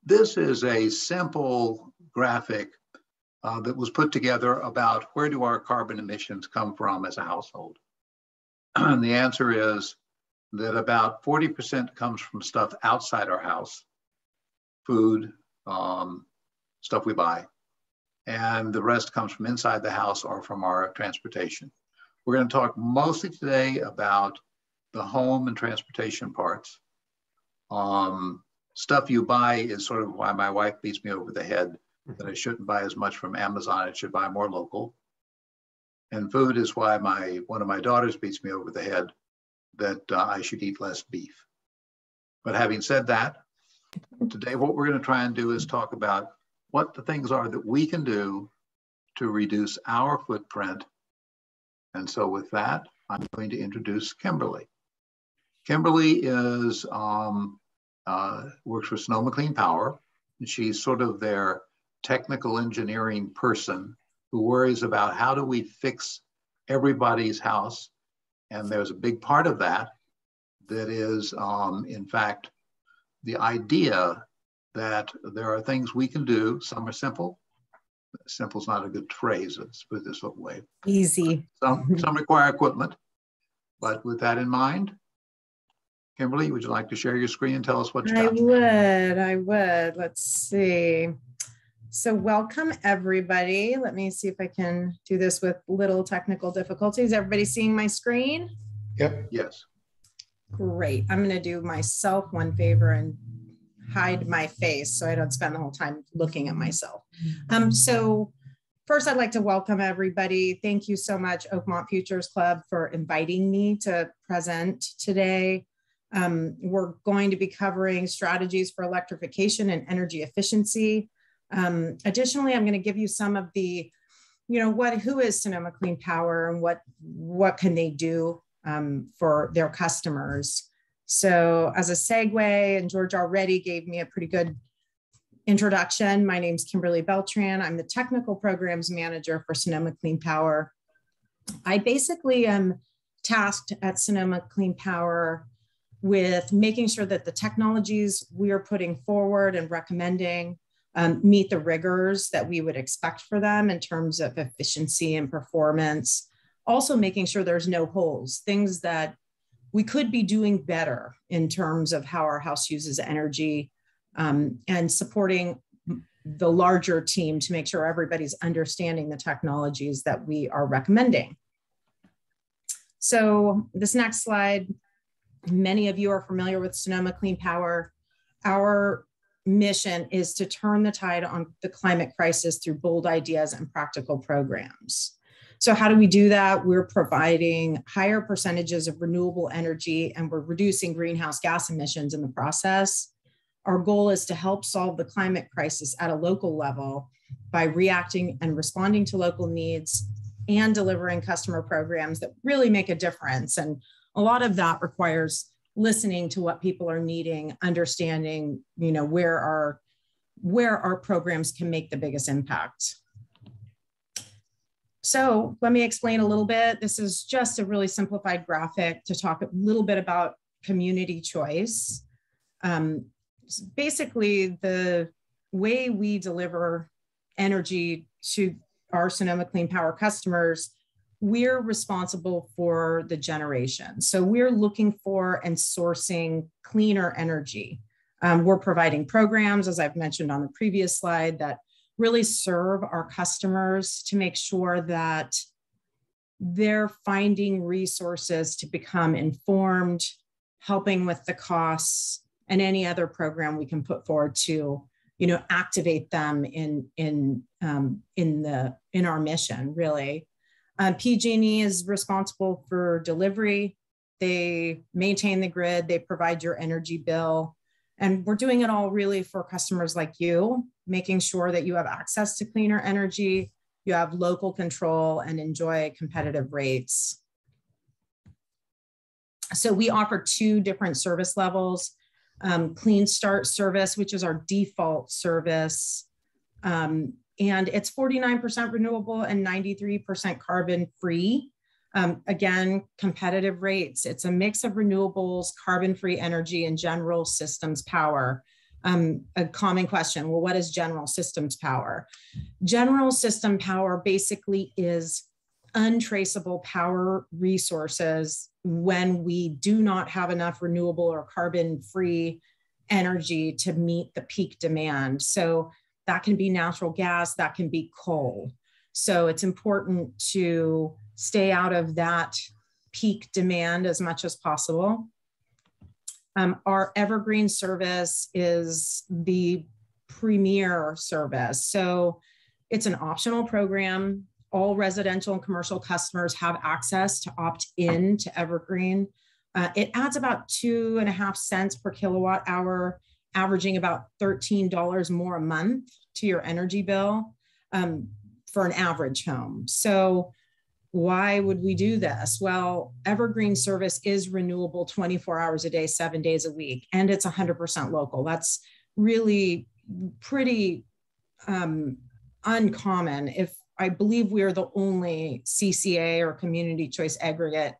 This is a simple graphic that was put together about where do our carbon emissions come from as a household. And the answer is that about 40% comes from stuff outside our house, food, stuff we buy, and the rest comes from inside the house or from our transportation. We're going to talk mostly today about the home and transportation parts. Stuff you buy is sort of why my wife beats me over the head that I shouldn't buy as much from Amazon. I should buy more local. And food is why one of my daughters beats me over the head that I should eat less beef. But having said that, today what we're going to try and do is talk about what the things are that we can do to reduce our footprint. And so with that, I'm going to introduce Kimberlee. Kimberlee is works for Sonoma Clean Power. And she's sort of their technical engineering person who worries about how do we fix everybody's house. And there's a big part of that is, in fact, the idea that there are things we can do. Some are simple. Simple is not a good phrase. Let's put it this way. Easy. Some require equipment. But with that in mind, Kimberlee, would you like to share your screen and tell us what you got? I would. Let's see. So welcome, everybody. Let me see if I can do this with little technical difficulties. Everybody seeing my screen? Yep. Yes. Great. I'm going to do myself one favor and hide my face so I don't spend the whole time looking at myself. So first, I'd like to welcome everybody. Thank you so much, Oakmont Futures Club, for inviting me to present today. We're going to be covering strategies for electrification and energy efficiency. Additionally, I'm going to give you some of the, who is Sonoma Clean Power and what can they do for their customers. So as a segue, and George already gave me a pretty good introduction, my name's Kimberlee Beltran. I'm the Technical Programs Manager for Sonoma Clean Power. I basically am tasked at Sonoma Clean Power with making sure that the technologies we are putting forward and recommending meet the rigors that we would expect for them in terms of efficiency and performance. Also making sure there's no holes, things that we could be doing better in terms of how our house uses energy, and supporting the larger team to make sure everybody's understanding the technologies that we are recommending. So this next slide, many of you are familiar with Sonoma Clean Power. Our mission is to turn the tide on the climate crisis through bold ideas and practical programs. So how do we do that? We're providing higher percentages of renewable energy and we're reducing greenhouse gas emissions in the process. Our goal is to help solve the climate crisis at a local level by reacting and responding to local needs and delivering customer programs that really make a difference. And a lot of that requires listening to what people are needing, understanding, where our programs can make the biggest impact. So let me explain a little bit. This is just a really simplified graphic to talk a little bit about community choice. Basically, the way we deliver energy to our Sonoma Clean Power customers, we're responsible for the generation. So we're looking for and sourcing cleaner energy. We're providing programs, as I've mentioned on the previous slide, that really serve our customers to make sure that they're finding resources to become informed, helping with the costs, and any other program we can put forward to, activate them in our mission, really. PG&E is responsible for delivery. They maintain the grid, they provide your energy bill. And we're doing it all really for customers like you, making sure that you have access to cleaner energy, you have local control and enjoy competitive rates. So we offer two different service levels, Clean Start service, which is our default service. And it's 49% renewable and 93% carbon free. Again, competitive rates. It's a mix of renewables, carbon-free energy, and general systems power. A common question, well, what is general systems power? General system power basically is untraceable power resources when we do not have enough renewable or carbon-free energy to meet the peak demand. So that can be natural gas, that can be coal. So it's important to stay out of that peak demand as much as possible. Our Evergreen service is the premier service. So it's an optional program. All residential and commercial customers have access to opt in to Evergreen. It adds about 2.5 cents per kilowatt hour, averaging about $13 more a month to your energy bill for an average home. So why would we do this? Well, Evergreen service is renewable 24 hours a day, 7 days a week, and it's 100% local. That's really pretty uncommon. I believe we are the only CCA or community choice aggregate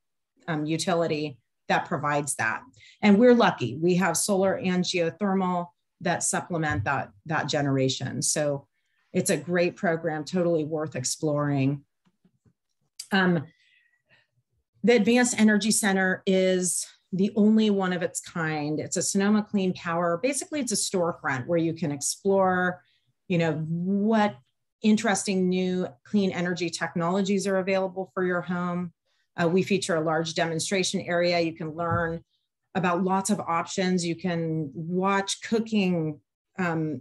utility that provides that. And we're lucky. We have solar and geothermal that supplement that generation. So it's a great program, totally worth exploring. The Advanced Energy Center is the only one of its kind. It's a Sonoma Clean Power. Basically, it's a storefront where you can explore, what interesting new clean energy technologies are available for your home. We feature a large demonstration area. You can learn about lots of options. You can watch cooking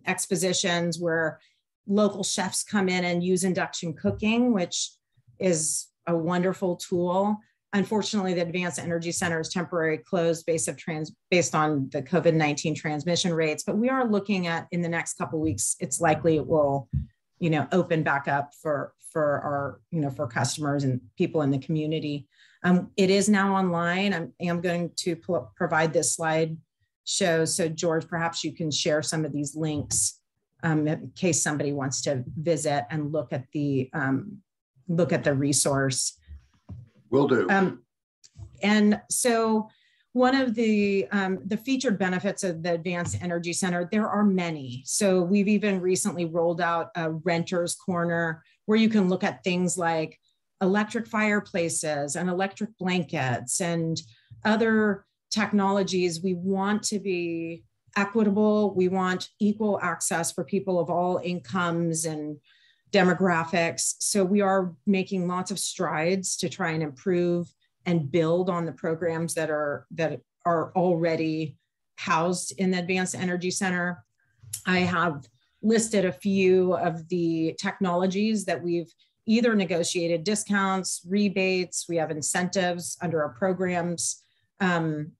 expositions where local chefs come in and use induction cooking, which is a wonderful tool. Unfortunately, the Advanced Energy Center is temporarily closed based on the COVID-19 transmission rates, but we are looking at, in the next couple of weeks, it's likely it will open back up for our, for customers and people in the community. It is now online. I am going to provide this slide show. So George, perhaps you can share some of these links in case somebody wants to visit and look at the resource. Will do. And so one of the featured benefits of the Advanced Energy Center, there are many. So we've even recently rolled out a renter's corner where you can look at things like electric fireplaces and electric blankets and other technologies. We want to be equitable. We want equal access for people of all incomes and demographics. So we are making lots of strides to try and improve and build on the programs that are already housed in the Advanced Energy Center. I have listed a few of the technologies that we've either negotiated discounts, rebates, we have incentives under our programs. And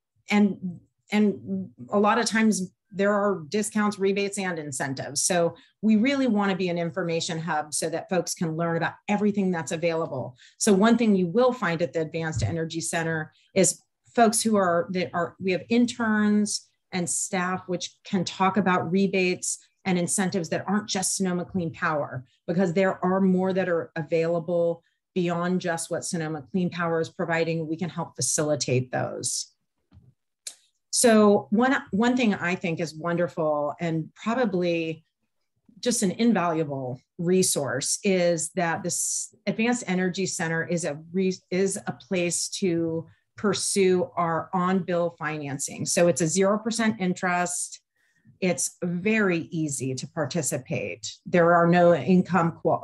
a lot of times there are discounts, rebates, and incentives. So we really want to be an information hub so that folks can learn about everything that's available. So one thing you will find at the Advanced Energy Center is folks we have interns and staff which can talk about rebates and incentives that aren't just Sonoma Clean Power, because there are more that are available beyond just what Sonoma Clean Power is providing. We can help facilitate those. So one thing I think is wonderful and probably just an invaluable resource is that this Advanced Energy Center is a place to pursue our on-bill financing. So it's a 0% interest. It's very easy to participate. There are no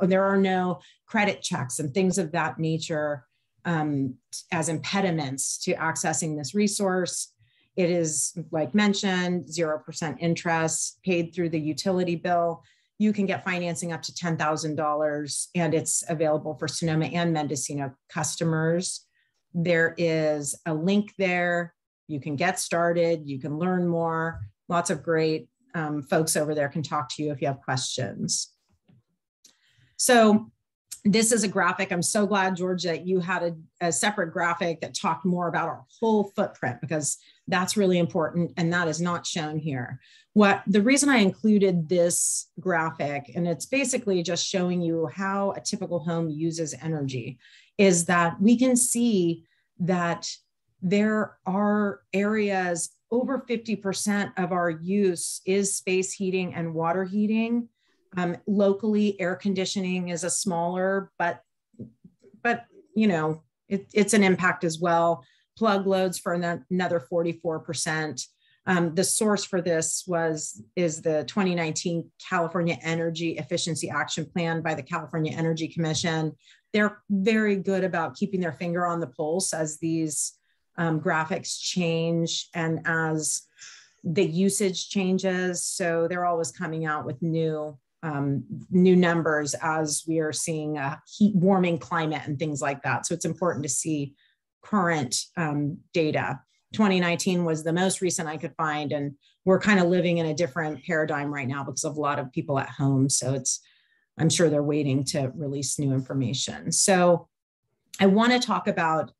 there are no credit checks and things of that nature as impediments to accessing this resource. It is, like mentioned, 0% interest paid through the utility bill. You can get financing up to $10,000, and it's available for Sonoma and Mendocino customers. There is a link there. You can get started. You can learn more. Lots of great folks over there can talk to you if you have questions. So this is a graphic. I'm so glad, George, that you had a separate graphic that talked more about our whole footprint, because that's really important, and that is not shown here. The reason I included this graphic, and it's basically just showing you how a typical home uses energy, is that we can see that there are areas, over 50% of our use is space heating and water heating. Locally, air conditioning is a smaller, but you know, it's an impact as well. Plug loads for another 44%. The source for this is the 2019 California Energy Efficiency Action Plan by the California Energy Commission. They're very good about keeping their finger on the pulse as these graphics change and as the usage changes. So they're always coming out with new numbers as we are seeing a heat warming climate and things like that. So it's important to see current data. 2019 was the most recent I could find, and we're kind of living in a different paradigm right now because of a lot of people at home. So I'm sure they're waiting to release new information. So I want to talk about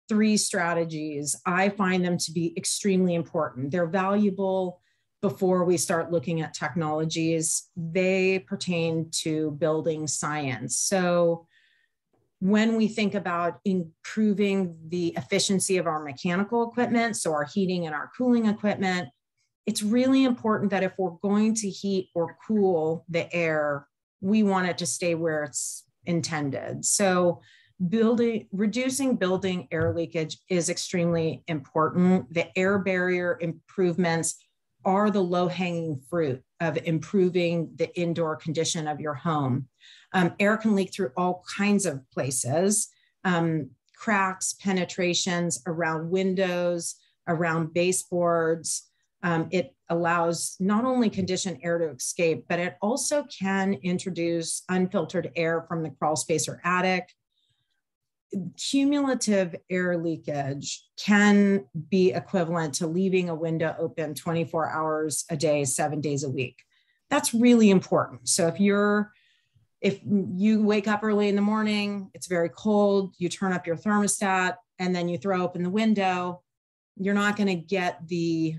3 strategies. I find them to be extremely important. They're valuable before we start looking at technologies. They pertain to building science. So when we think about improving the efficiency of our mechanical equipment, so our heating and our cooling equipment, it's really important that if we're going to heat or cool the air, we want it to stay where it's intended. So reducing building air leakage is extremely important. The air barrier improvements are the low-hanging fruit of improving the indoor condition of your home. Air can leak through all kinds of places, cracks, penetrations around windows, around baseboards. It allows not only conditioned air to escape, but it also can introduce unfiltered air from the crawl space or attic. Cumulative air leakage can be equivalent to leaving a window open 24 hours a day, 7 days a week. That's really important. So if you wake up early in the morning, it's very cold, you turn up your thermostat, and then you throw open the window, you're not going to get the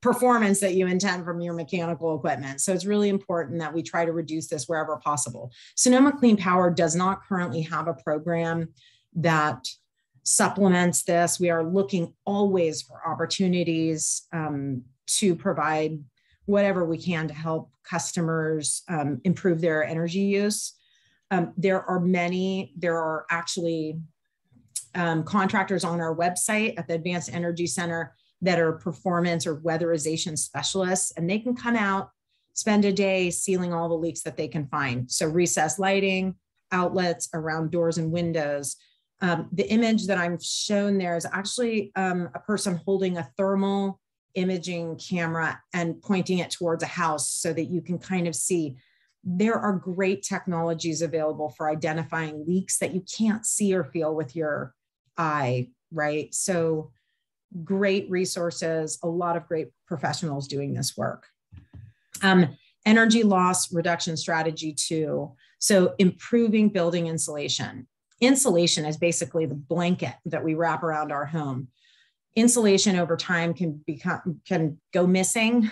performance that you intend from your mechanical equipment. So it's really important that we try to reduce this wherever possible. Sonoma Clean Power does not currently have a program that supplements this. We are looking always for opportunities to provide whatever we can to help customers improve their energy use. There are actually contractors on our website at the Advanced Energy Center that are performance or weatherization specialists, and they can come out, spend a day sealing all the leaks that they can find. So recessed lighting, outlets around doors and windows. The image that I'm shown there is actually a person holding a thermal imaging camera and pointing it towards a house so that you can kind of see. There are great technologies available for identifying leaks that you can't see or feel with your eye, right? So great resources, a lot of great professionals doing this work. Energy loss reduction strategy 2. So improving building insulation. Insulation is basically the blanket that we wrap around our home. Insulation over time can go missing,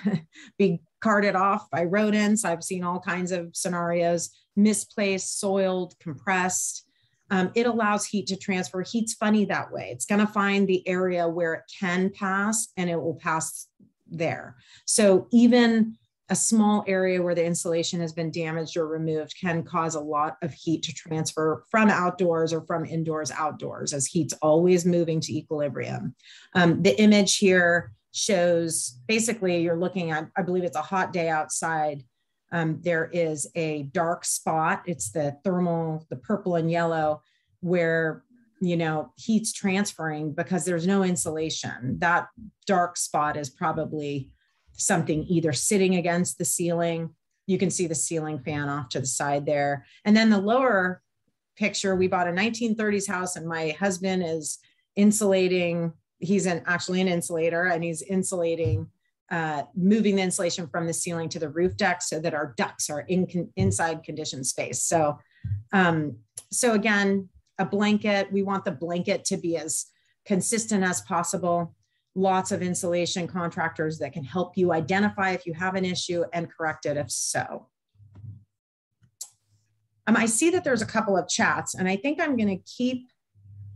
be carted off by rodents. I've seen all kinds of scenarios, misplaced, soiled, compressed. It allows heat to transfer. Heat's funny that way. It's going to find the area where it can pass and it will pass there. So even a small area where the insulation has been damaged or removed can cause a lot of heat to transfer from outdoors or from indoors outdoors, as heat's always moving to equilibrium. The image here shows basically you're looking at, I believe it's a hot day outside. There is a dark spot. It's the purple and yellow, where, you know, heat's transferring because there's no insulation. That dark spot is probably something either sitting against the ceiling. You can see the ceiling fan off to the side there. And then the lower picture, we bought a 1930s house and my husband is insulating. He's actually an insulator, and he's insulating, moving the insulation from the ceiling to the roof deck so that our ducts are inside conditioned space. So again, a blanket, we want the blanket to be as consistent as possible. Lots of insulation contractors that can help you identify if you have an issue and correct it if so. I see that there's a couple of chats, and I think I'm going to keep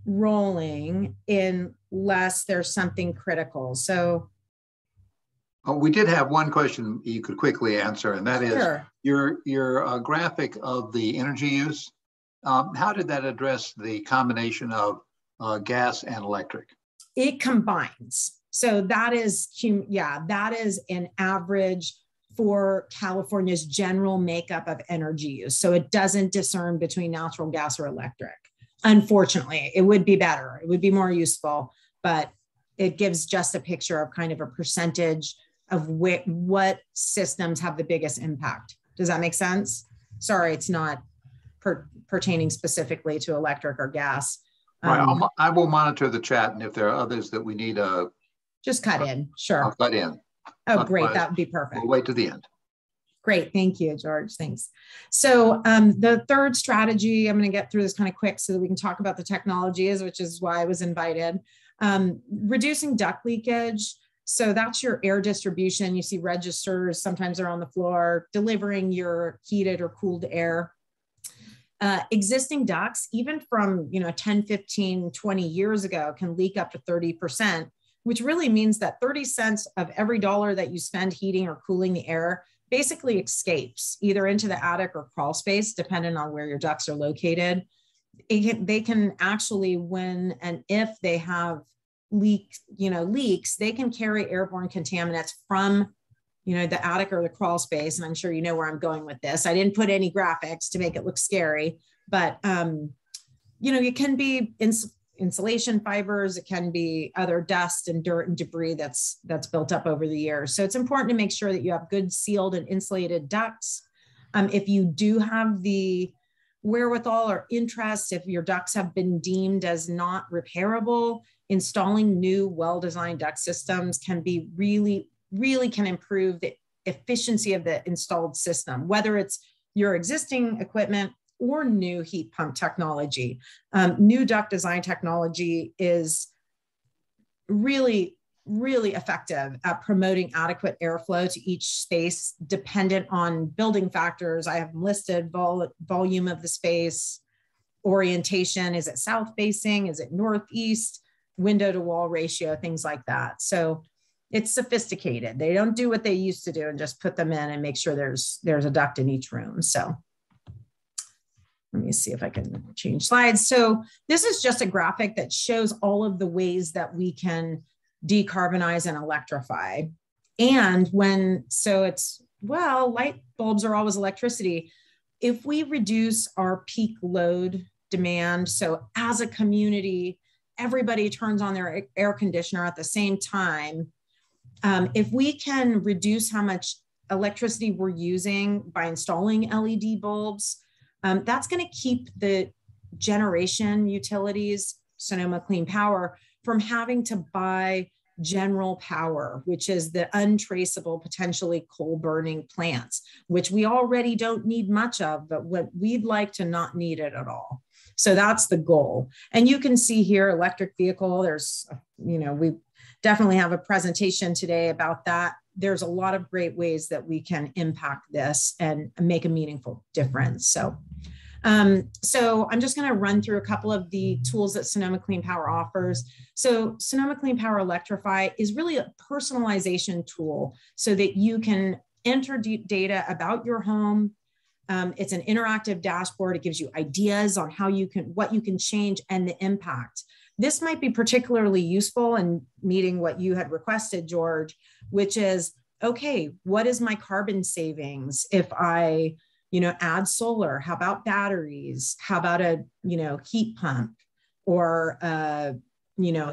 rolling in unless there's something critical. So we did have one question you could quickly answer, and that is sure. your graphic of the energy use. How did that address the combination of gas and electric? It combines. So that is an average for California's general makeup of energy use. So it doesn't discern between natural gas or electric. Unfortunately, it would be better. It would be more useful, but it gives just a picture of kind of a percentage of what systems have the biggest impact. Does that make sense? Sorry, it's not pertaining specifically to electric or gas. Right, I will monitor the chat, and if there are others that we need just cut in, sure. I'll cut in. Oh, great, that would be perfect. We'll wait to the end. Great, thank you, George, thanks. So the third strategy, I'm gonna get through this kind of quick so that we can talk about the technologies, which is why I was invited. Reducing duct leakage. So that's your air distribution. You see registers, sometimes they're on the floor, delivering your heated or cooled air. Existing ducts, even from 10, 15, 20 years ago, can leak up to 30%, which really means that 30 cents of every dollar that you spend heating or cooling the air basically escapes either into the attic or crawl space, depending on where your ducts are located. They can actually, when and if they have leaks, they can carry airborne contaminants from the attic or the crawl space. And I'm sure you know where I'm going with this. I didn't put any graphics to make it look scary, but it can be insulation fibers, it can be other dust and dirt and debris that's built up over the years. So it's important to make sure that you have good sealed and insulated ducts. If you do have the wherewithal or interest, if your ducts have been deemed as not repairable, installing new well-designed duct systems can be really can improve the efficiency of the installed system, whether it's your existing equipment or new heat pump technology. New duct design technology is really effective at promoting adequate airflow to each space, dependent on building factors. I have them listed: volume of the space, orientation, is it south facing, is it northeast, window to wall ratio, things like that. So it's sophisticated. They don't do what they used to do and just put them in and make sure there's a duct in each room. So let me see if I can change slides. So this is just a graphic that shows all of the ways that we can decarbonize and electrify. And light bulbs are always electricity. If we reduce our peak load demand, so as a community, everybody turns on their air conditioner at the same time, if we can reduce how much electricity we're using by installing LED bulbs, that's going to keep the generation utilities, Sonoma Clean Power, from having to buy general power, which is the untraceable, potentially coal burning plants, which we already don't need much of, but what we'd like to not need it at all. So that's the goal. And you can see here, electric vehicle, there's, we definitely have a presentation today about that. There's a lot of great ways that we can impact this and make a meaningful difference. So I'm just going to run through a couple of the tools that Sonoma Clean Power offers. So Sonoma Clean Power Electrify is really a personalization tool so that you can enter data about your home. It's an interactive dashboard. It gives you ideas on what you can change and the impact. This might be particularly useful in meeting what you had requested, George, which is, okay, what is my carbon savings if I add solar? How about batteries? How about a, heat pump or,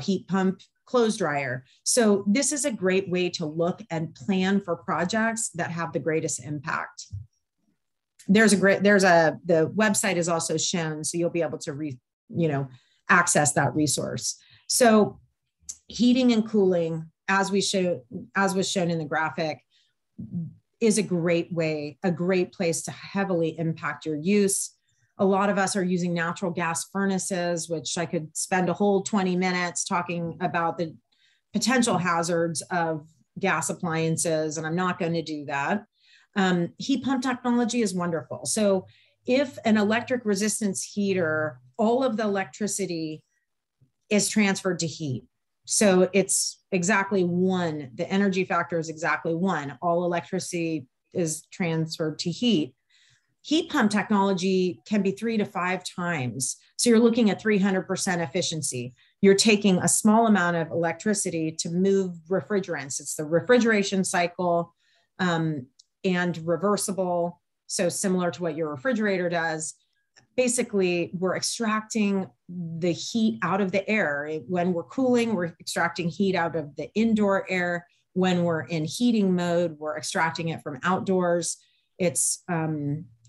heat pump clothes dryer? So this is a great way to look and plan for projects that have the greatest impact. The website is also shown, so you'll be able to access that resource. So heating and cooling, as was shown in the graphic, is a great place to heavily impact your use. A lot of us are using natural gas furnaces, which I could spend a whole 20 minutes talking about the potential hazards of gas appliances, and I'm not going to do that. Heat pump technology is wonderful. So if an electric resistance heater, all of the electricity is transferred to heat. So it's exactly one. The energy factor is exactly one. All electricity is transferred to heat. Heat pump technology can be 3 to 5 times. So you're looking at 300% efficiency. You're taking a small amount of electricity to move refrigerants. It's the refrigeration cycle and reversible. So similar to what your refrigerator does. Basically, we're extracting the heat out of the air. When we're cooling, we're extracting heat out of the indoor air. When we're in heating mode, we're extracting it from outdoors. It's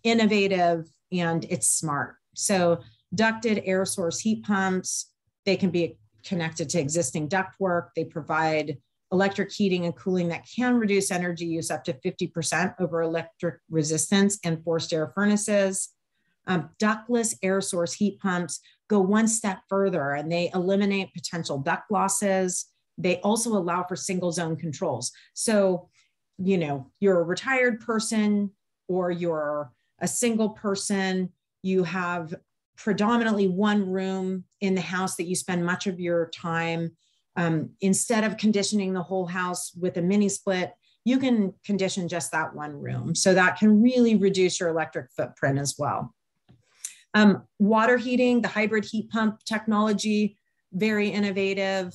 innovative and it's smart. So ducted air source heat pumps, they can be connected to existing ductwork. They provide electric heating and cooling that can reduce energy use up to 50% over electric resistance and forced air furnaces. Ductless air source heat pumps go one step further and they eliminate potential duct losses. They also allow for single zone controls. So, you know, you're a retired person or you're a single person, you have predominantly one room in the house that you spend much of your time. Instead of conditioning the whole house with a mini split, you can condition just that one room. So that can really reduce your electric footprint as well. Water heating, the hybrid heat pump technology, very innovative,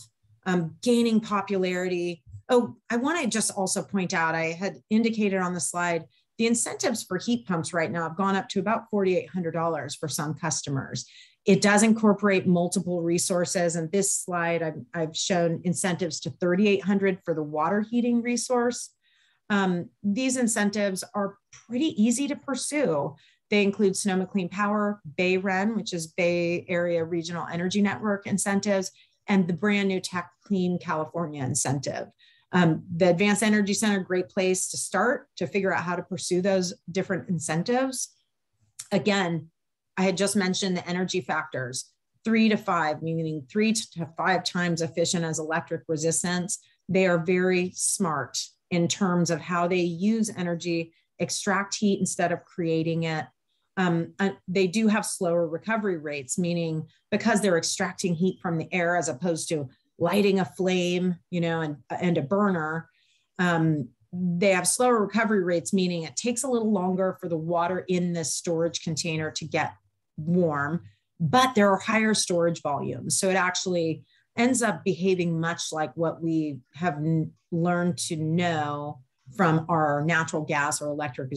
gaining popularity. Oh, I want to just also point out, I had indicated on the slide, the incentives for heat pumps right now have gone up to about $4,800 for some customers. It does incorporate multiple resources. And this slide, I've shown incentives to $3,800 for the water heating resource. These incentives are pretty easy to pursue. They include Sonoma Clean Power, Bay REN, which is Bay Area Regional Energy Network incentives, and the brand new Tech Clean California incentive. The Advanced Energy Center, great place to start to figure out how to pursue those different incentives. Again, I had just mentioned the energy factors, 3 to 5, meaning 3 to 5 times efficient as electric resistance. They are very smart in terms of how they use energy, extract heat instead of creating it. They do have slower recovery rates, meaning because they're extracting heat from the air as opposed to lighting a flame, you know, and a burner, they have slower recovery rates, meaning it takes a little longer for the water in this storage container to get warm, but there are higher storage volumes. So it actually ends up behaving much like what we have learned to know from our natural gas or electric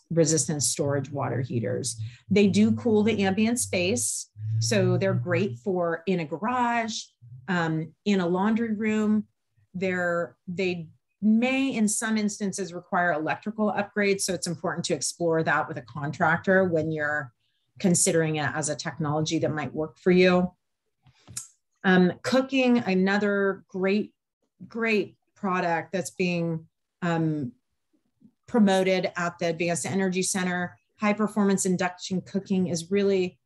resistance storage water heaters. They do cool the ambient space. So they're great for in a garage, in a laundry room. They may, in some instances, require electrical upgrades. So it's important to explore that with a contractor when you're considering it as a technology that might work for you. Cooking, another great product that's being promoted at the Advanced Energy Center. High performance induction cooking is really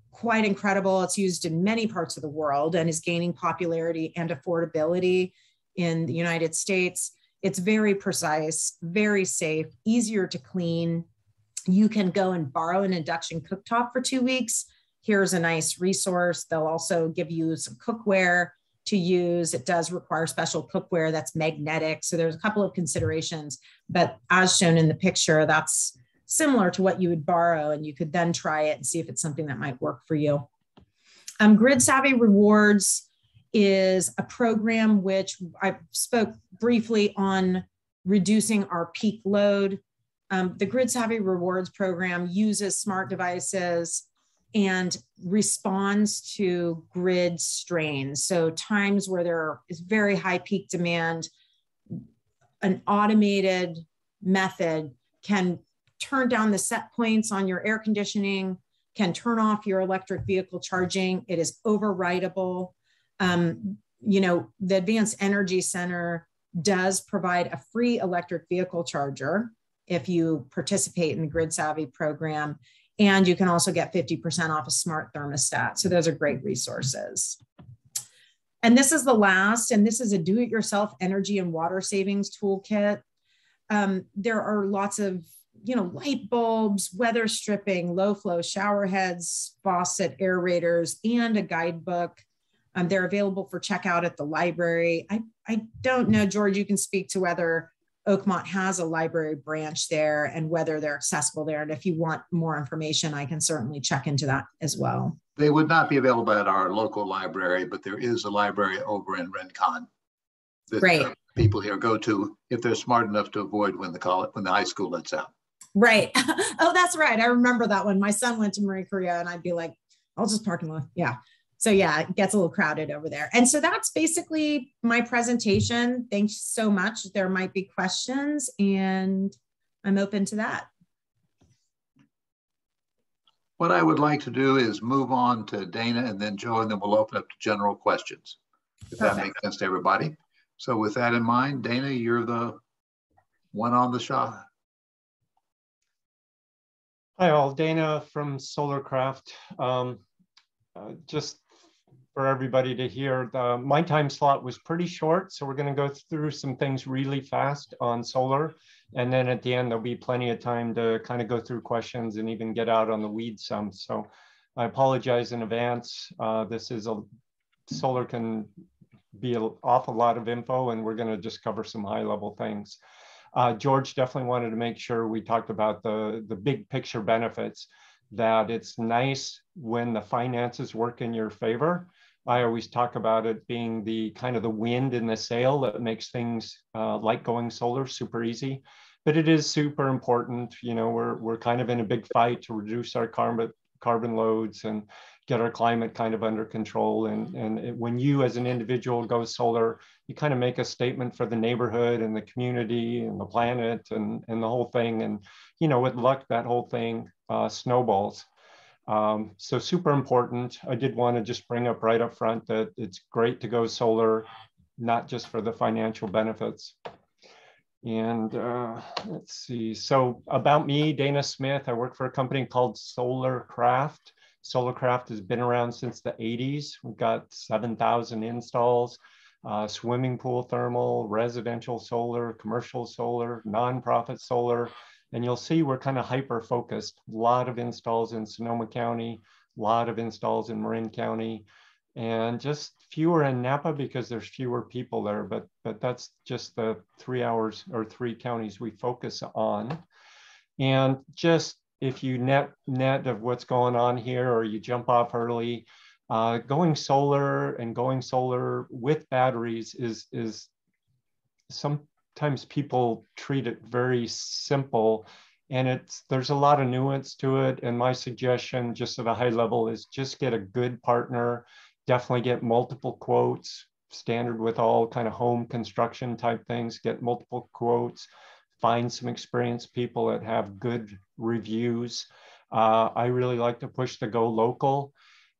quite incredible. It's used in many parts of the world and is gaining popularity and affordability in the United States. It's very precise, very safe, easier to clean. You can go and borrow an induction cooktop for 2 weeks. Here's a nice resource. They'll also give you some cookware to use. It does require special cookware that's magnetic. So there's a couple of considerations, but as shown in the picture, that's similar to what you would borrow, and you could then try it and see if it's something that might work for you. Grid Savvy Rewards is a program which I spoke briefly on reducing our peak load. The Grid Savvy Rewards program uses smart devices and responds to grid strains. So times where there is very high peak demand, an automated method can turn down the set points on your air conditioning, can turn off your electric vehicle charging. It is overridable. You know, the Advanced Energy Center does provide a free electric vehicle charger if you participate in the Grid Savvy program. And you can also get 50% off a smart thermostat. So those are great resources. And this is the last, and this is a do-it-yourself energy and water savings toolkit. There are lots of, you know, light bulbs, weather stripping, low flow shower heads, faucet aerators, and a guidebook. They're available for checkout at the library. I don't know, George, you can speak to whether Oakmont has a library branch there and whether they're accessible there. And if you want more information, I can certainly check into that as well. They would not be available at our local library, but there is a library over in Rincon that Right. People here go to if they're smart enough to avoid when the high school lets out. Right. Oh, that's right. I remember that one. My son went to Marie Korea and I'd be like, I'll just park in the, yeah. So yeah, it gets a little crowded over there. And so that's basically my presentation. Thanks so much. There might be questions and I'm open to that. What I would like to do is move on to Dana and then Joe, and then we'll open up to general questions, if Perfect. That makes sense to everybody. So with that in mind, Dana, you're the one on the shot. Hi all, Dana from Solarcraft. Just for everybody to hear, my time slot was pretty short, so we're going to go through some things really fast on solar, and then at the end there'll be plenty of time to kind of go through questions and even get out on the weeds some. So I apologize in advance. Solar can be an awful lot of info, and we're going to just cover some high-level things. George definitely wanted to make sure we talked about the big picture benefits, that it's nice when the finances work in your favor. I always talk about it being the kind of the wind in the sail that makes things like going solar super easy, but it is super important. You know, we're kind of in a big fight to reduce our carbon loads and get our climate kind of under control. And when you as an individual go solar, you kind of make a statement for the neighborhood and the community and the planet and the whole thing. And, you know, with luck, that whole thing snowballs. So super important. I did want to just bring up right up front that it's great to go solar, not just for the financial benefits. And let's see. So about me, Dana Smith, I work for a company called Solarcraft. Solarcraft has been around since the 80s. We've got 7,000 installs, swimming pool thermal, residential solar, commercial solar, nonprofit solar. And you'll see we're kind of hyper-focused. A lot of installs in Sonoma County, a lot of installs in Marin County, and just fewer in Napa because there's fewer people there. But that's just the 3 counties we focus on. And just if you net of what's going on here, or you jump off early, going solar with batteries is sometimes people treat it very simple, and there's a lot of nuance to it. And my suggestion, just at a high level, is just get a good partner. Definitely get multiple quotes, standard with all kind of home construction type things. Get multiple quotes. Find some experienced people that have good reviews. I really like to push the go local,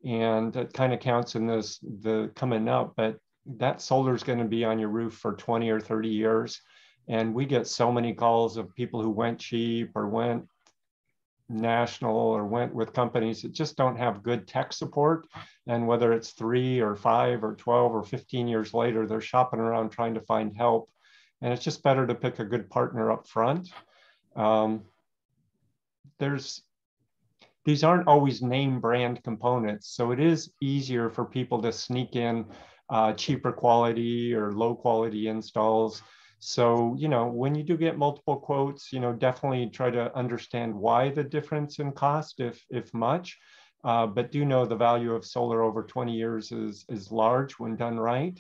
and it kind of counts in the coming up, but that solar is going to be on your roof for 20 or 30 years. And we get so many calls of people who went cheap or went national or went with companies that just don't have good tech support. And whether it's 3 or 5 or 12 or 15 years later, they're shopping around trying to find help. And it's just better to pick a good partner up front. These aren't always name brand components, so it is easier for people to sneak in cheaper quality or low quality installs. So, you know, when you do get multiple quotes, you know, definitely try to understand why the difference in cost, if much, but do know the value of solar over 20 years is large when done right,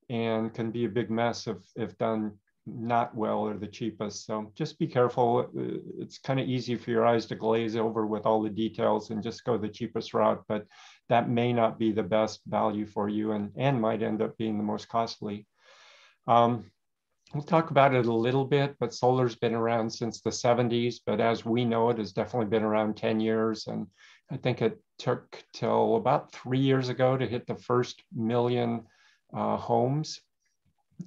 and can be a big mess if done not well or the cheapest. So just be careful. It's kind of easy for your eyes to glaze over with all the details and just go the cheapest route, but that may not be the best value for you, and might end up being the most costly. We'll talk about it a little bit, but solar's been around since the 70s, but as we know it has definitely been around 10 years. And I think it took till about 3 years ago to hit the first million homes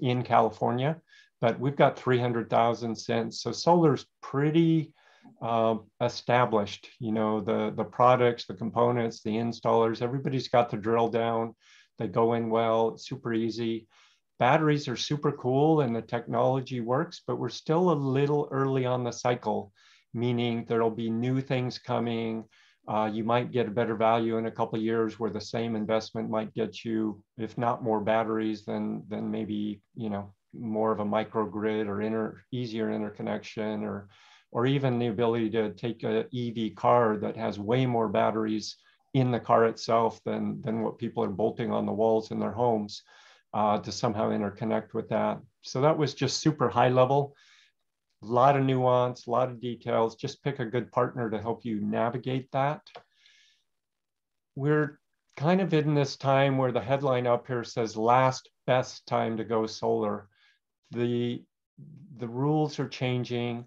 in California. But we've got 300,000 since. So solar's pretty established. You know, the products, the components, the installers, everybody's got the drill down. They go in well, it's super easy. Batteries are super cool and the technology works, but we're still a little early on the cycle, meaning there'll be new things coming. You might get a better value in a couple of years where the same investment might get you, if not more batteries, then maybe, more of a microgrid or easier interconnection, or even the ability to take an EV car that has way more batteries in the car itself than what people are bolting on the walls in their homes, to somehow interconnect with that. So that was just super high level. A lot of nuance, a lot of details. Just pick a good partner to help you navigate that. We're kind of in this time where the headline up here says last best time to go solar. The rules are changing,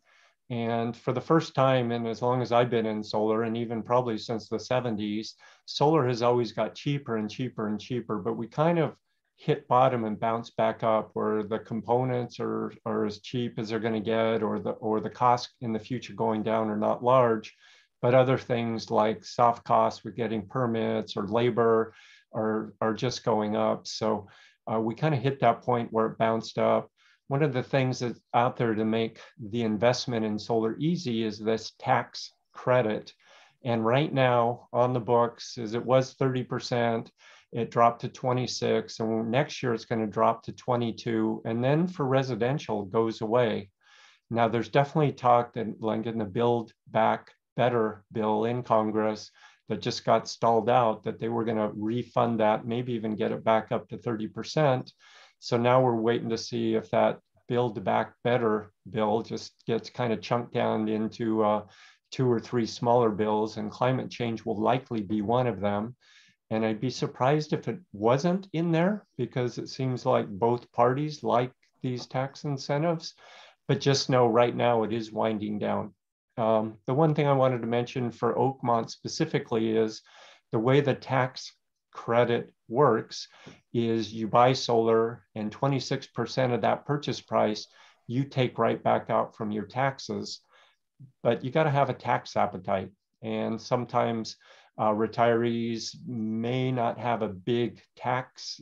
and for the first time, and as long as I've been in solar, and even probably since the 70s, solar has always got cheaper and cheaper and cheaper, but we kind of hit bottom and bounce back up, where the components are as cheap as they're going to get, or the costs in the future going down are not large, but other things like soft costs with getting permits or labor are just going up. So we kind of hit that point where it bounced up. One of the things that's out there to make the investment in solar easy is this tax credit. And right now on the books, as it was 30%, it dropped to 26, and next year it's going to drop to 22, and then for residential it goes away. Now there's definitely talk that, like in the Build Back Better bill in Congress that just got stalled out, that they were going to refund that, maybe even get it back up to 30%. So now we're waiting to see if that Build Back Better bill just gets kind of chunked down into 2 or 3 smaller bills, and climate change will likely be one of them. And I'd be surprised if it wasn't in there, because it seems like both parties like these tax incentives, but just know right now it is winding down. The one thing I wanted to mention for Oakmont specifically is the way the tax credit works is you buy solar, and 26% of that purchase price you take right back out from your taxes, but you got to have a tax appetite. And sometimes retirees may not have a big tax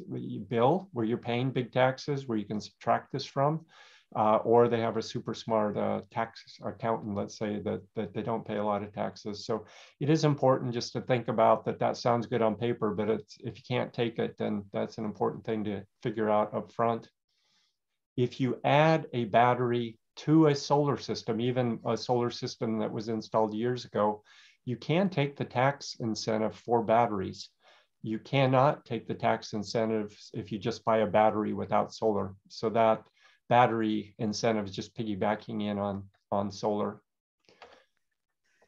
bill where you're paying big taxes where you can subtract this from, or they have a super smart tax accountant, let's say, that they don't pay a lot of taxes. So it is important just to think about that. That sounds good on paper, but if you can't take it, then that's an important thing to figure out up front. If you add a battery to a solar system, even a solar system that was installed years ago, you can take the tax incentive for batteries. You cannot take the tax incentives if you just buy a battery without solar. So that battery incentive is just piggybacking in on solar.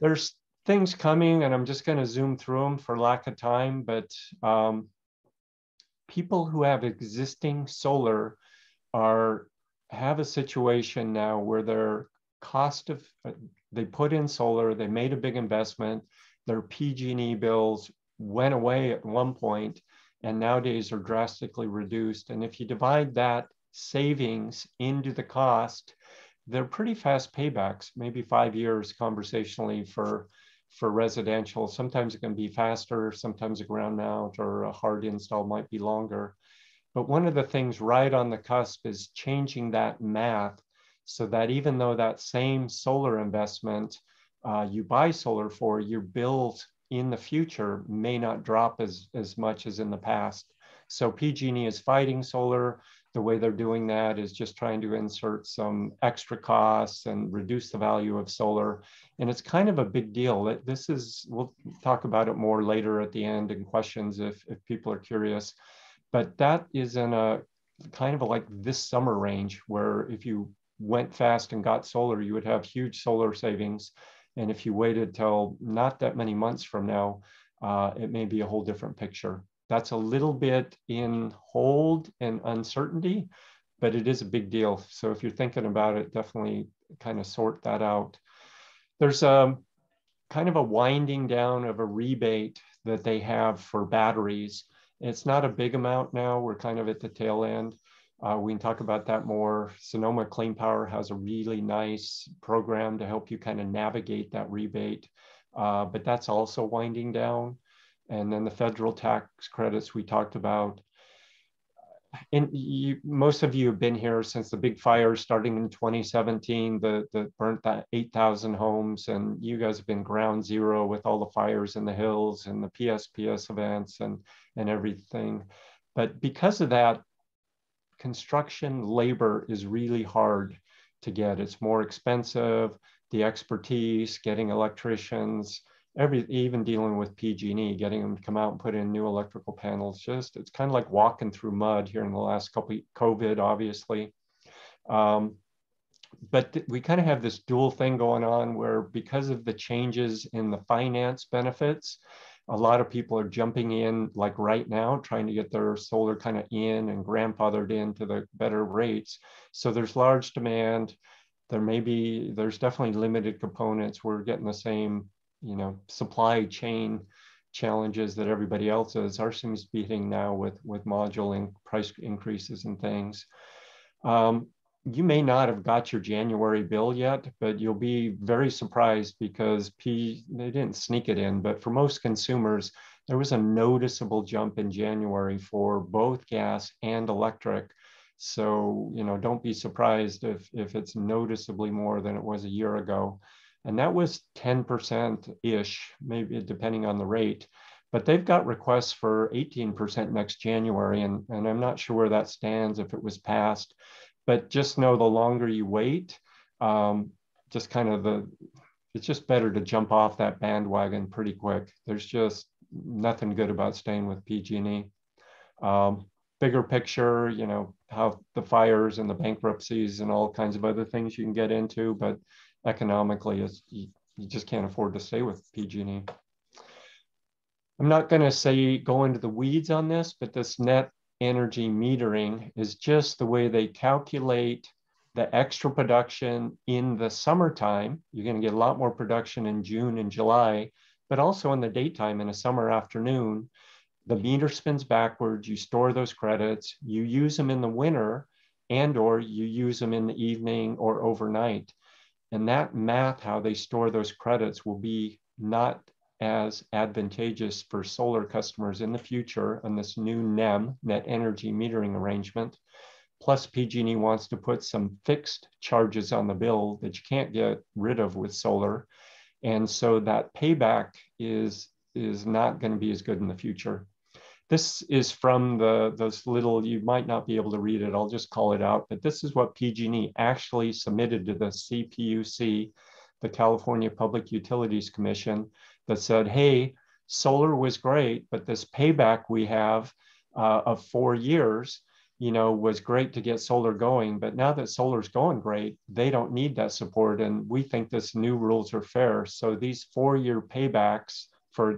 There's things coming, and I'm just going to zoom through them for lack of time, but people who have existing solar have a situation now where their cost of, they put in solar, they made a big investment, their PG&E bills went away at one point, and nowadays are drastically reduced. And if you divide that savings into the cost, they're pretty fast paybacks, maybe 5 years conversationally for residential. Sometimes it can be faster, sometimes a ground mount or a hard install might be longer. But one of the things right on the cusp is changing that math, so that even though that same solar investment you buy solar for, your bills in the future may not drop as much as in the past. So PG&E is fighting solar. The way they're doing that is just trying to insert some extra costs and reduce the value of solar. And it's kind of a big deal. This is, we'll talk about it more later at the end in questions if people are curious. But that is in a kind of like this summer range, where if you went fast and got solar, you would have huge solar savings. And if you waited till not that many months from now, it may be a whole different picture. That's a little bit in hold and uncertainty, but it is a big deal. So if you're thinking about it, definitely kind of sort that out. There's a kind of a winding down of a rebate that they have for batteries. It's not a big amount now. We're kind of at the tail end. We can talk about that more. Sonoma Clean Power has a really nice program to help you kind of navigate that rebate, but that's also winding down. And then the federal tax credits we talked about. most of you have been here since the big fire starting in 2017 that burnt that 8,000 homes, and you guys have been ground zero with all the fires in the hills and the PSPS events and everything. But because of that, construction labor is really hard to get. It's more expensive, the expertise, getting electricians, even dealing with PG&E, getting them to come out and put in new electrical panels. It's kind of like walking through mud here in the last couple of COVID, obviously. But we kind of have this dual thing going on where, because of the changes in the finance benefits, a lot of people are jumping in like right now, trying to get their solar kind of in and grandfathered into the better rates. So there's large demand. There's definitely limited components. We're getting the same, supply chain challenges that everybody else is. Ours seems to be hitting now with module and price increases and things. You may not have got your January bill yet, but you'll be very surprised because they didn't sneak it in, but for most consumers, there was a noticeable jump in January for both gas and electric. So, don't be surprised if it's noticeably more than it was a year ago. And that was 10%-ish, maybe depending on the rate. But they've got requests for 18% next January, and I'm not sure where that stands if it was passed. But just know the longer you wait, it's just better to jump off that bandwagon pretty quick. There's just nothing good about staying with PG&E. Bigger picture, how the fires and the bankruptcies and all kinds of other things you can get into, but economically, you just can't afford to stay with PG&E. I'm not going to go into the weeds on this, but this net energy metering is just the way they calculate the extra production in the summertime. You're going to get a lot more production in June and July, but also in the daytime in a summer afternoon. The meter spins backwards, you store those credits, you use them in the winter, or you use them in the evening or overnight. And that math, how they store those credits, will be not as advantageous for solar customers in the future on this new NEM, net energy metering arrangement. Plus, PG&E wants to put some fixed charges on the bill that you can't get rid of with solar. And so that payback is not going to be as good in the future. This is from those little, you might not be able to read it, I'll just call it out, but this is what PG&E actually submitted to the CPUC, the California Public Utilities Commission, that said, hey, solar was great, but this payback we have of 4 years, was great to get solar going. But now that solar's going great, they don't need that support. And we think this new rules are fair. So these 4-year paybacks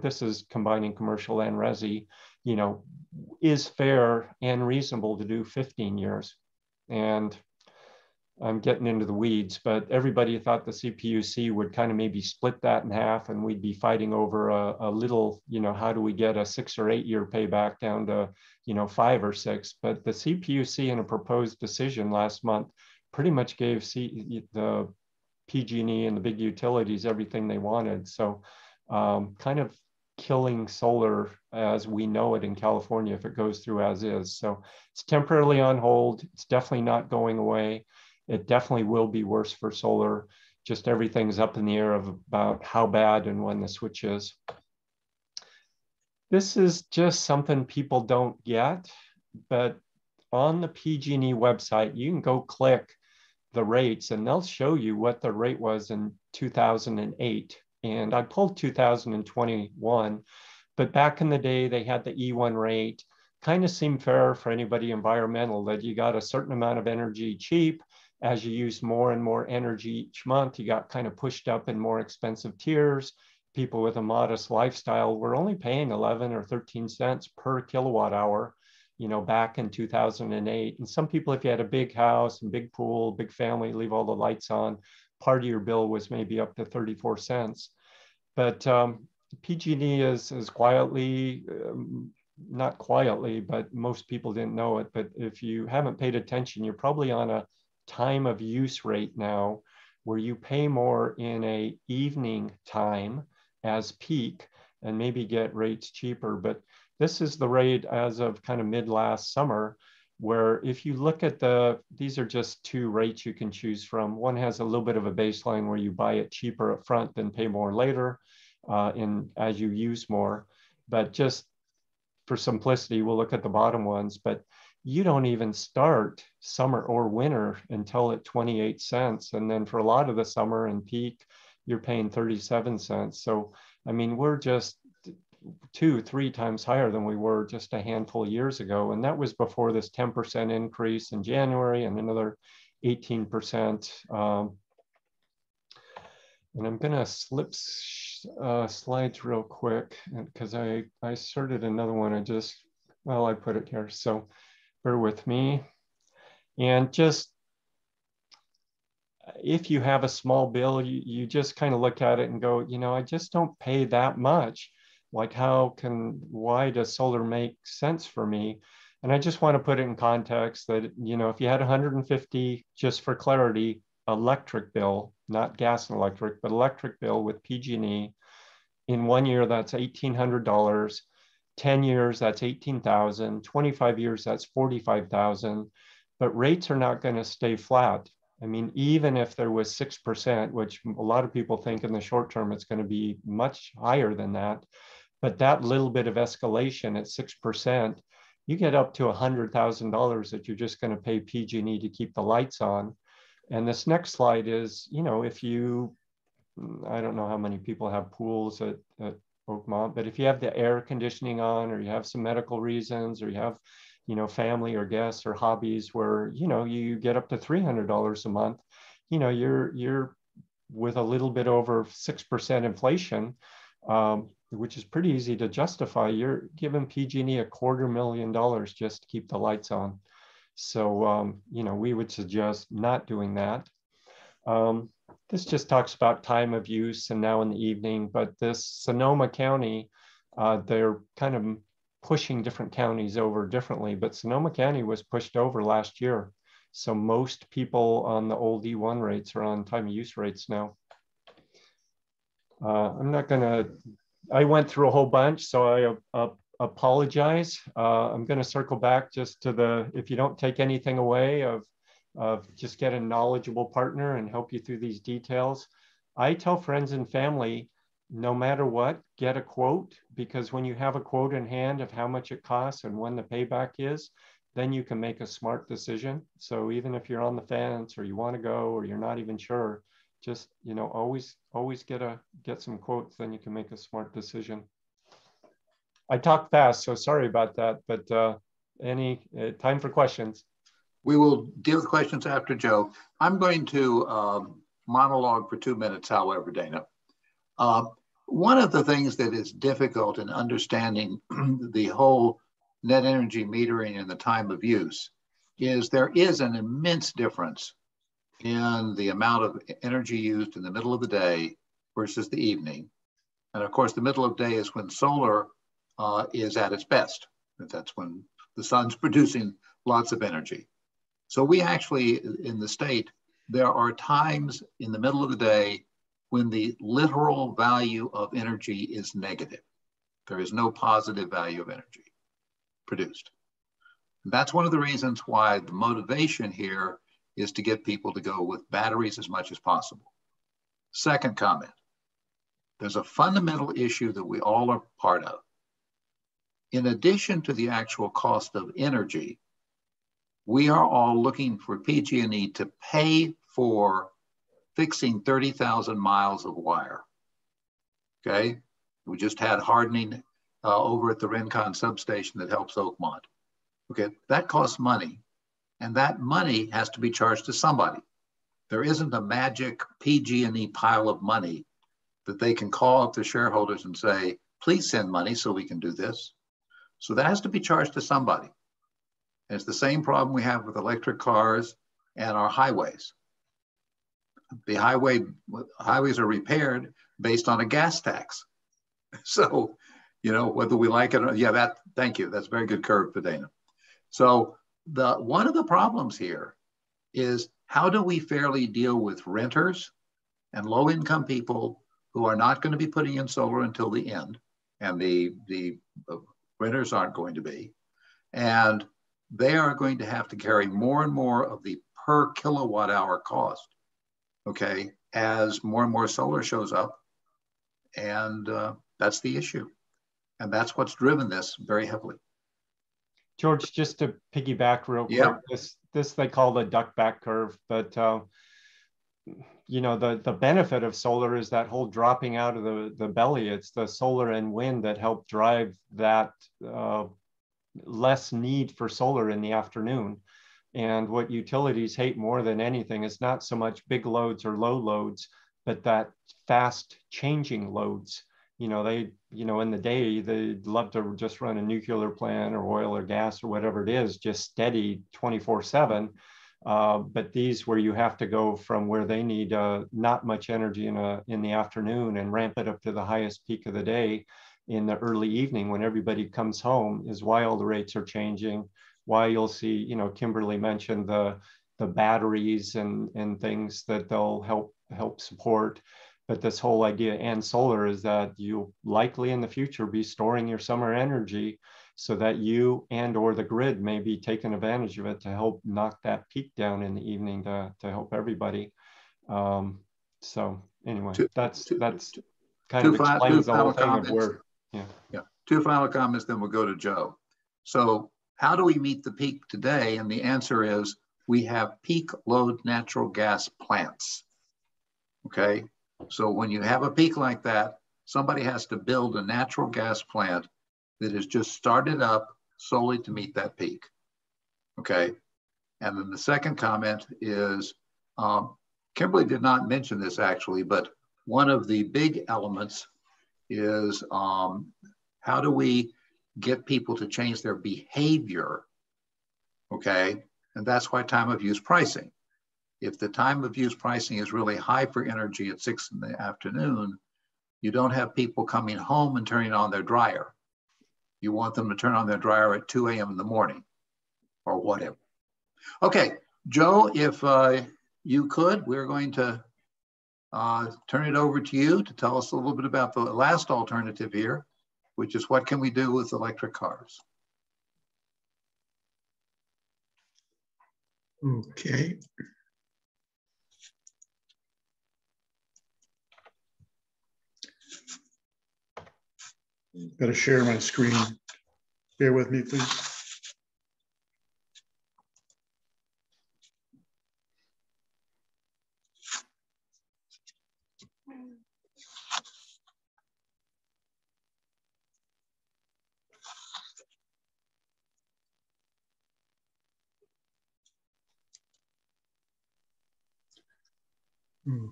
this is combining commercial and resi, is fair and reasonable to do 15 years. And I'm getting into the weeds, but everybody thought the CPUC would kind of maybe split that in half, and we'd be fighting over a little, how do we get a 6 or 8 year payback down to, 5 or 6. But the CPUC in a proposed decision last month pretty much gave the PG&E and the big utilities everything they wanted. So kind of killing solar as we know it in California if it goes through as is. So it's temporarily on hold. It's definitely not going away. It definitely will be worse for solar. Just everything's up in the air about how bad and when the switch is. This is just something people don't get, but on the PG&E website, you can go click the rates and they'll show you what the rate was in 2008. And I pulled 2021, but back in the day, they had the E1 rate. Kind of seemed fair for anybody environmental that you got a certain amount of energy cheap. As you use more and more energy each month, you got kind of pushed up in more expensive tiers. People with a modest lifestyle were only paying 11 or 13 cents per kilowatt hour, back in 2008. And some people, if you had a big house and big pool, big family, leave all the lights on, part of your bill was maybe up to 34 cents. But PG&E is quietly, not quietly, but most people didn't know it. But if you haven't paid attention, you're probably on a time of use rate now where you pay more in a evening time as peak and maybe get rates cheaper. But this is the rate as of kind of mid last summer. where if you look at these are just two rates you can choose from. One has a little bit of a baseline where you buy it cheaper up front, then pay more later as you use more. But just for simplicity, we'll look at the bottom ones, but you don't even start summer or winter until at 28 cents. And then for a lot of the summer and peak, you're paying 37 cents. So, I mean, we're just 2-3 times higher than we were just a handful of years ago. And that was before this 10% increase in January and another 18%. And I'm gonna slip slides real quick because I inserted another one. I put it here. So bear with me. And just, if you have a small bill, you just kind of look at it and go, you know, I just don't pay that much. Like, why does solar make sense for me? And I just want to put it in context that, you know, if you had 150, just for clarity, electric bill, not gas and electric, but electric bill with PG&E, in 1 year, that's $1,800. 10 years, that's 18,000. 25 years, that's 45,000. But rates are not going to stay flat. I mean, even if there was 6%, which a lot of people think in the short term, it's going to be much higher than that. But that little bit of escalation at 6%, you get up to $100,000 that you're just going to pay PG&E to keep the lights on. And this next slide is, you know, if you, I don't know how many people have pools at Oakmont, but if you have the air conditioning on, or you have some medical reasons, or you have, you know, family or guests or hobbies where, you know, you get up to $300 a month, you know, you're with a little bit over 6% inflation, which is pretty easy to justify. You're giving PG&E $250,000 just to keep the lights on. So, you know, we would suggest not doing that. This just talks about time of use and now in the evening, but this Sonoma County, they're kind of pushing different counties over differently, but Sonoma County was pushed over last year. So most people on the old E1 rates are on time of use rates now. I'm not gonna, I went through a whole bunch, so I apologize. I'm gonna circle back just to if you don't take anything away of just get a knowledgeable partner and help you through these details. I tell friends and family, no matter what, get a quote, because when you have a quote in hand of how much it costs and when the payback is, then you can make a smart decision. So even if you're on the fence or you want to go or you're not even sure, just, you know, always get some quotes, then you can make a smart decision. I talk fast, so sorry about that, but any time for questions? We will deal with questions after Joe. I'm going to monologue for 2 minutes, however, Dana. One of the things that is difficult in understanding the whole net energy metering and the time of use is there is an immense difference in the amount of energy used in the middle of the day versus the evening. And of course, the middle of the day is when solar is at its best. That's when the sun's producing lots of energy. So we actually, in the state, there are times in the middle of the day when the literal value of energy is negative. There is no positive value of energy produced. And that's one of the reasons why the motivation here is to get people to go with batteries as much as possible. Second comment, there's a fundamental issue that we all are part of. In addition to the actual cost of energy, we are all looking for PG&E to pay for fixing 30,000 miles of wire, okay? We just had hardening over at the Rincon substation that helps Oakmont. Okay, that costs money, and that money has to be charged to somebody. There isn't a magic PG&E pile of money that they can call up the shareholders and say, please send money so we can do this. So that has to be charged to somebody. And it's the same problem we have with electric cars and our highways. The highways are repaired based on a gas tax. So, you know, whether we like it or yeah, thank you. That's a very good curve for Dana. So one of the problems here is how do we fairly deal with renters and low-income people who are not going to be putting in solar until the end, and the renters aren't going to be, and they are going to have to carry more and more of the per kilowatt hour cost, okay, as more and more solar shows up. And that's the issue. And that's what's driven this very heavily. George, just to piggyback real quick, Yep. this they call the duck back curve, but you know, the benefit of solar is that whole dropping out of the belly. It's the solar and wind that help drive that less need for solar in the afternoon. And what utilities hate more than anything is not so much big loads or low loads, but that fast changing loads. You know, in the day, they'd love to just run a nuclear plant or oil or gas or whatever it is, just steady 24/7. But these where you have to go from where they need not much energy in the afternoon and ramp it up to the highest peak of the day in the early evening when everybody comes home is why all the rates are changing, why you'll see, you know, Kimberlee mentioned the batteries and things that they'll help support. But this whole idea and solar is that you'll likely in the future be storing your summer energy so that you and or the grid may be taking advantage of it to help knock that peak down in the evening to help everybody. So anyway, that's kind of explains the whole thing of where, yeah. Two final comments, then we'll go to Joe. So how do we meet the peak today? And the answer is we have peak load natural gas plants, okay? So when you have a peak like that, somebody has to build a natural gas plant that is just started up solely to meet that peak, okay? And then the second comment is, Kimberlee did not mention this actually, but one of the big elements is how do we get people to change their behavior, okay? And that's why time of use pricing. If the time of use pricing is really high for energy at 6 in the afternoon, you don't have people coming home and turning on their dryer. You want them to turn on their dryer at 2 a.m. in the morning or whatever. Okay, Joe, if you could, we're going to turn it over to you to tell us a little bit about the last alternative here, which is what can we do with electric cars? Okay. Got to share my screen. Bear with me, please.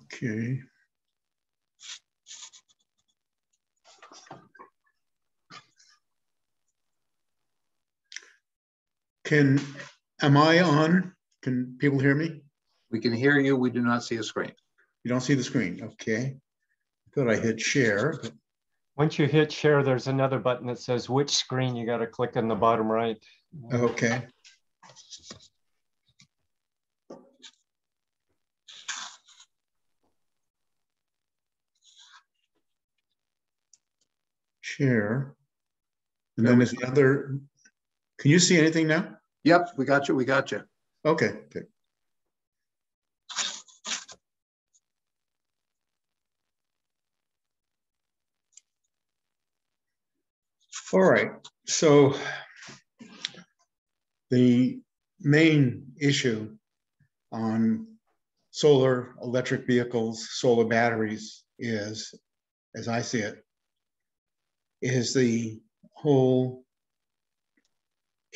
Okay. Am I on? Can people hear me? We can hear you. We do not see a screen. You don't see the screen. Okay. I thought I hit share. But... Once you hit share, there's another button that says which screen. You got to click on the bottom right. Okay. Share. And then there's the other. Can you see anything now? Yep, we got you. We got you. Okay. Okay. All right. So the main issue on solar electric vehicles, solar batteries is, as I see it, is the whole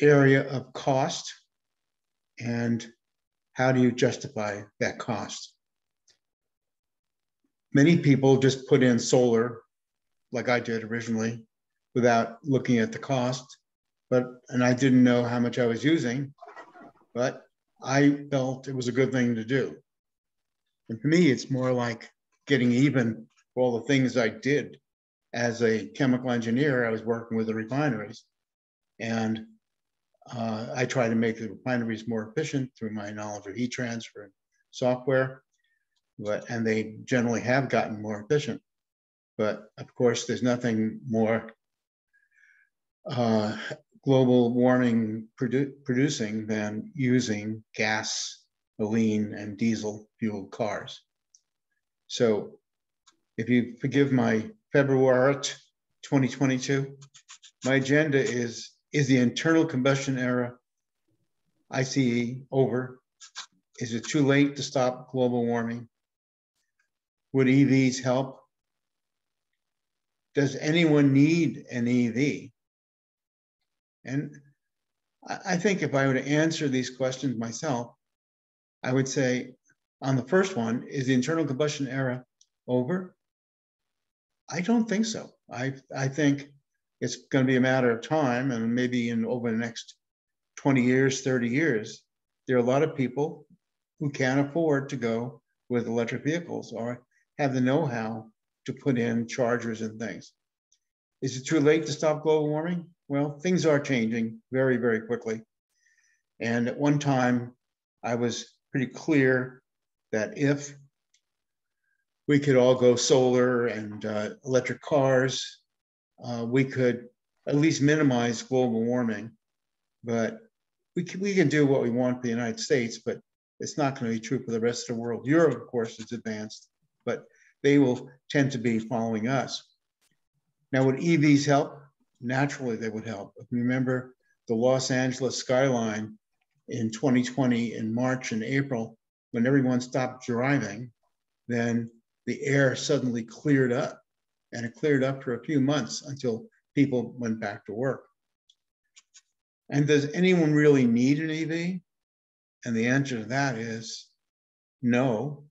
area of cost and how do you justify that cost? Many people just put in solar, like I did originally, without looking at the cost, and I didn't know how much I was using, but I felt it was a good thing to do. And for me, it's more like getting even for all the things I did. As a chemical engineer, I was working with the refineries, and I try to make the refineries more efficient through my knowledge of heat transfer and software, and they generally have gotten more efficient. But of course, there's nothing more global warming producing than using gasoline and diesel fueled cars. So if you forgive my February 2022, my agenda is the internal combustion era, ICE, over? Is it too late to stop global warming? Would EVs help? Does anyone need an EV? And I think if I were to answer these questions myself, I would say on the first one, is the internal combustion era over? I don't think so. I think it's going to be a matter of time, and maybe over the next 20 years, 30 years, there are a lot of people who can't afford to go with electric vehicles or have the know-how to put in chargers and things. Is it too late to stop global warming? Well, things are changing very, very quickly. And at one time, I was pretty clear that if we could all go solar and electric cars, we could at least minimize global warming. But we can do what we want for the United States, but it's not going to be true for the rest of the world. Europe, of course, is advanced, but they will tend to be following us. Now, would EVs help? Naturally, they would help. Remember the Los Angeles skyline in 2020 in March and April, when everyone stopped driving, then the air suddenly cleared up, and it cleared up for a few months until people went back to work. And does anyone really need an EV? And the answer to that is no,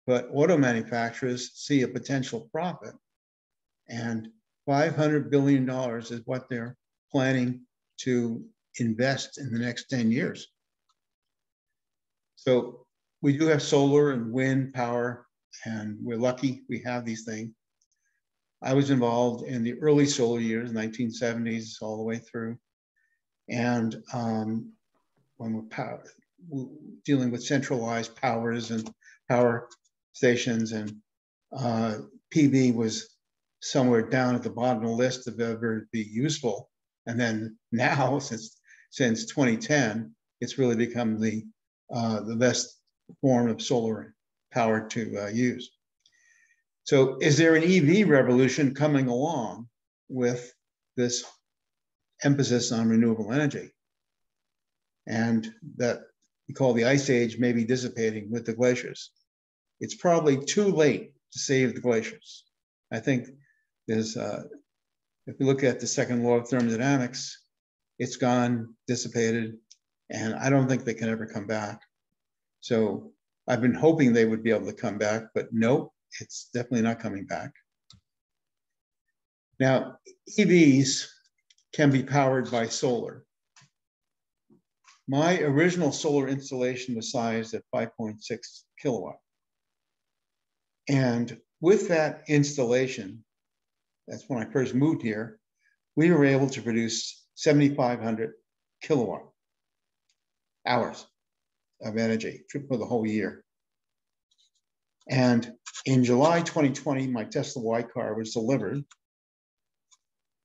but auto manufacturers see a potential profit, and $500 billion is what they're planning to invest in the next 10 years. So we do have solar and wind power, and we're lucky we have these things. I was involved in the early solar years, 1970s, all the way through. And when we're dealing with centralized powers and power stations, and PV was somewhere down at the bottom of the list of ever be useful. And then now, since 2010, it's really become the best form of solar power to use. So is there an EV revolution coming along with this emphasis on renewable energy? And that we call the ice age may be dissipating with the glaciers. It's probably too late to save the glaciers. I think there's, if we look at the second law of thermodynamics, it's gone, dissipated, and I don't think they can ever come back. So I've been hoping they would be able to come back, but nope, it's definitely not coming back. Now, EVs can be powered by solar. My original solar installation was sized at 5.6 kilowatt. And with that installation, that's when I first moved here, we were able to produce 7,500 kilowatt hours of energy for the whole year. And in July 2020, my Tesla Y car was delivered.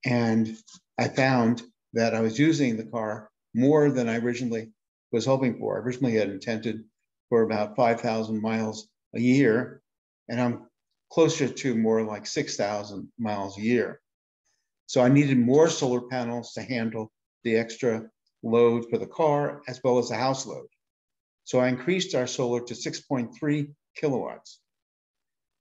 And I found that I was using the car more than I originally was hoping for. I originally had intended for about 5,000 miles a year, and I'm closer to more like 6,000 miles a year. So I needed more solar panels to handle the extra load for the car as well as the house load. So I increased our solar to 6.3 kilowatts.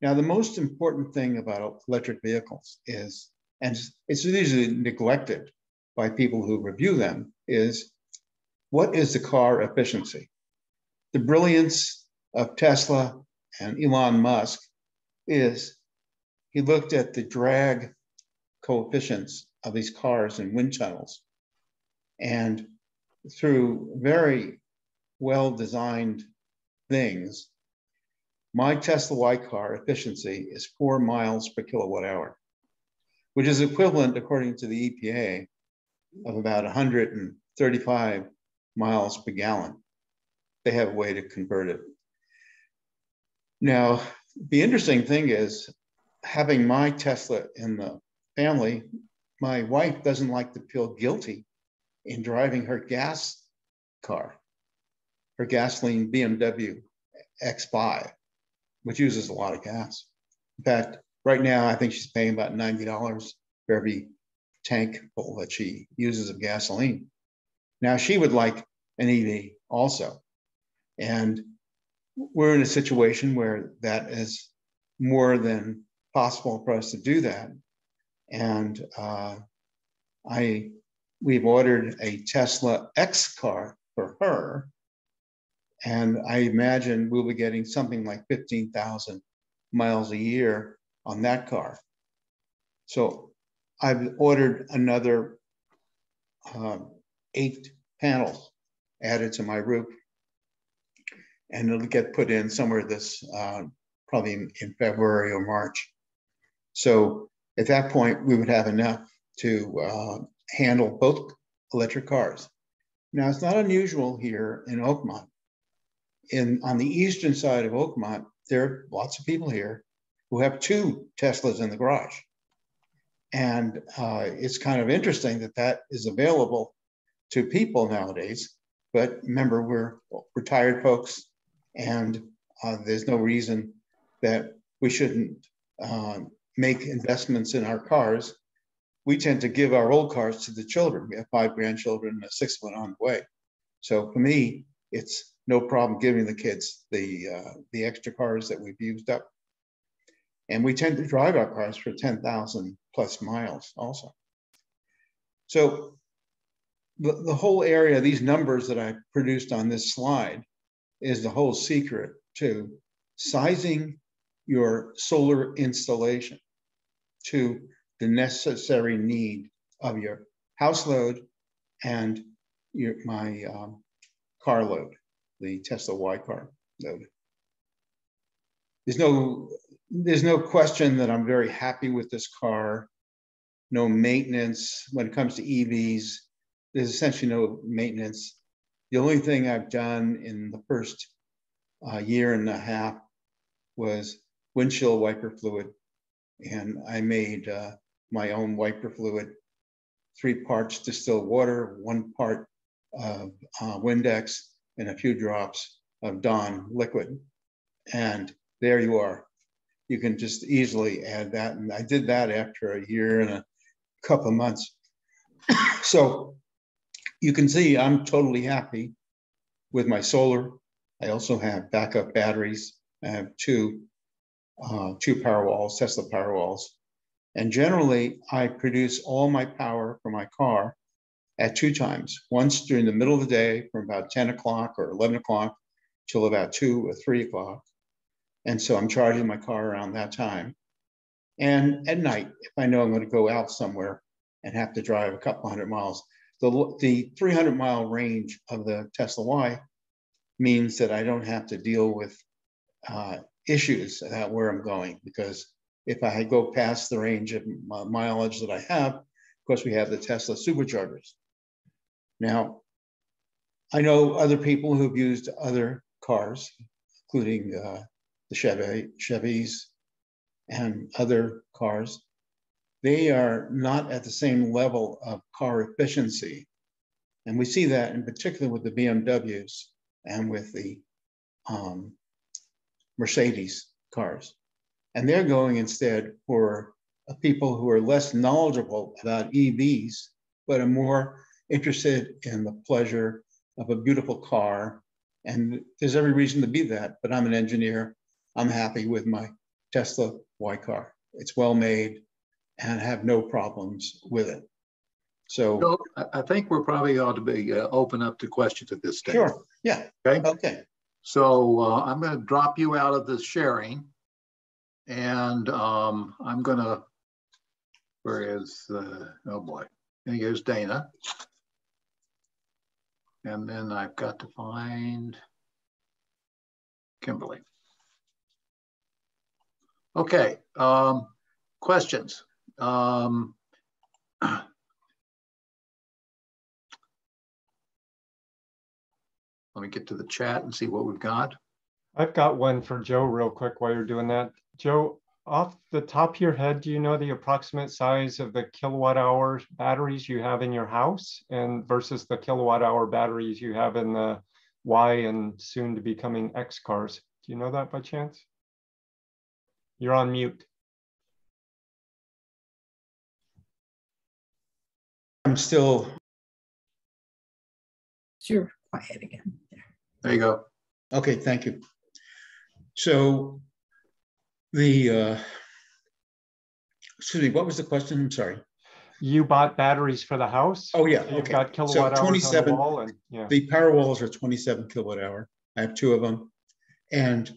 Now, the most important thing about electric vehicles is, and it's usually neglected by people who review them, is what is the car efficiency? The brilliance of Tesla and Elon Musk is he looked at the drag coefficients of these cars in wind tunnels, and through very well-designed things, my Tesla Y car efficiency is 4 miles per kilowatt hour, which is equivalent, according to the EPA, of about 135 miles per gallon. They have a way to convert it. Now, the interesting thing is, having my Tesla in the family, my wife doesn't like to feel guilty in driving her gas car, her gasoline BMW X5, which uses a lot of gas. In fact, right now, I think she's paying about $90 for every tank full that she uses of gasoline. Now, she would like an EV also. And we're in a situation where that is more than possible for us to do that. And we've ordered a Tesla X car for her. And I imagine we'll be getting something like 15,000 miles a year on that car. So I've ordered another 8 panels added to my roof. And it'll get put in somewhere this, probably in February or March. So at that point, we would have enough to handle both electric cars. Now, it's not unusual here in Oakmont. On the eastern side of Oakmont, there are lots of people here who have 2 Teslas in the garage. And it's kind of interesting that that is available to people nowadays. But remember, we're retired folks, and there's no reason that we shouldn't make investments in our cars. We tend to give our old cars to the children. We have 5 grandchildren and a 6th one on the way. So for me, it's no problem giving the kids the extra cars that we've used up. And we tend to drive our cars for 10,000 plus miles also. So the whole area, these numbers that I produced on this slide, is the whole secret to sizing your solar installation to the necessary need of your house load and my car load, the Tesla Y car load. There's no question that I'm very happy with this car. No maintenance when it comes to EVs. There's essentially no maintenance. The only thing I've done in the first year and a half was windshield wiper fluid. And I made my own wiper fluid, 3 parts distilled water, 1 part of Windex, and a few drops of Dawn liquid. And there you are. You can just easily add that. And I did that after a year and a couple of months. So you can see I'm totally happy with my solar. I also have backup batteries. I have 2 Powerwalls, Tesla Powerwalls. And generally, I produce all my power for my car at 2 times. Once during the middle of the day from about 10 o'clock or 11 o'clock till about 2 or 3 o'clock. And so I'm charging my car around that time. And at night, if I know I'm going to go out somewhere and have to drive a couple hundred miles, the 300-mile range of the Tesla Y means that I don't have to deal with issues about where I'm going, because if I go past the range of mileage that I have, of course, we have the Tesla superchargers. Now, I know other people who've used other cars, including the Chevys and other cars. They are not at the same level of car efficiency. And we see that in particular with the BMWs and with the Mercedes cars. And they're going instead for people who are less knowledgeable about EVs, but are more interested in the pleasure of a beautiful car. And there's every reason to be that, but I'm an engineer. I'm happy with my Tesla Y car. It's well made and have no problems with it. So I think we're probably ought to be open up to questions at this stage. Sure, yeah. Okay. So I'm going to drop you out of this sharing, and I'm going to, where is, oh boy, and here's Dana. And then I've got to find Kimberlee. Okay, questions. Let me get to the chat and see what we've got. I've got one for Joe real quick while you're doing that. Joe, Off the top of your head, do you know the approximate size of the kilowatt hour batteries you have in your house and versus the kilowatt hour batteries you have in the Y and soon to be coming X cars? Do you know that by chance? You're on mute. I'm still. You're quiet again. There you go. Okay, thank you. So the, excuse me, what was the question? I'm sorry. You bought batteries for the house? Oh yeah, So you've okay. got kilowatt So hours on the wall and yeah. The power walls are 27 kilowatt hour. I have 2 of them, and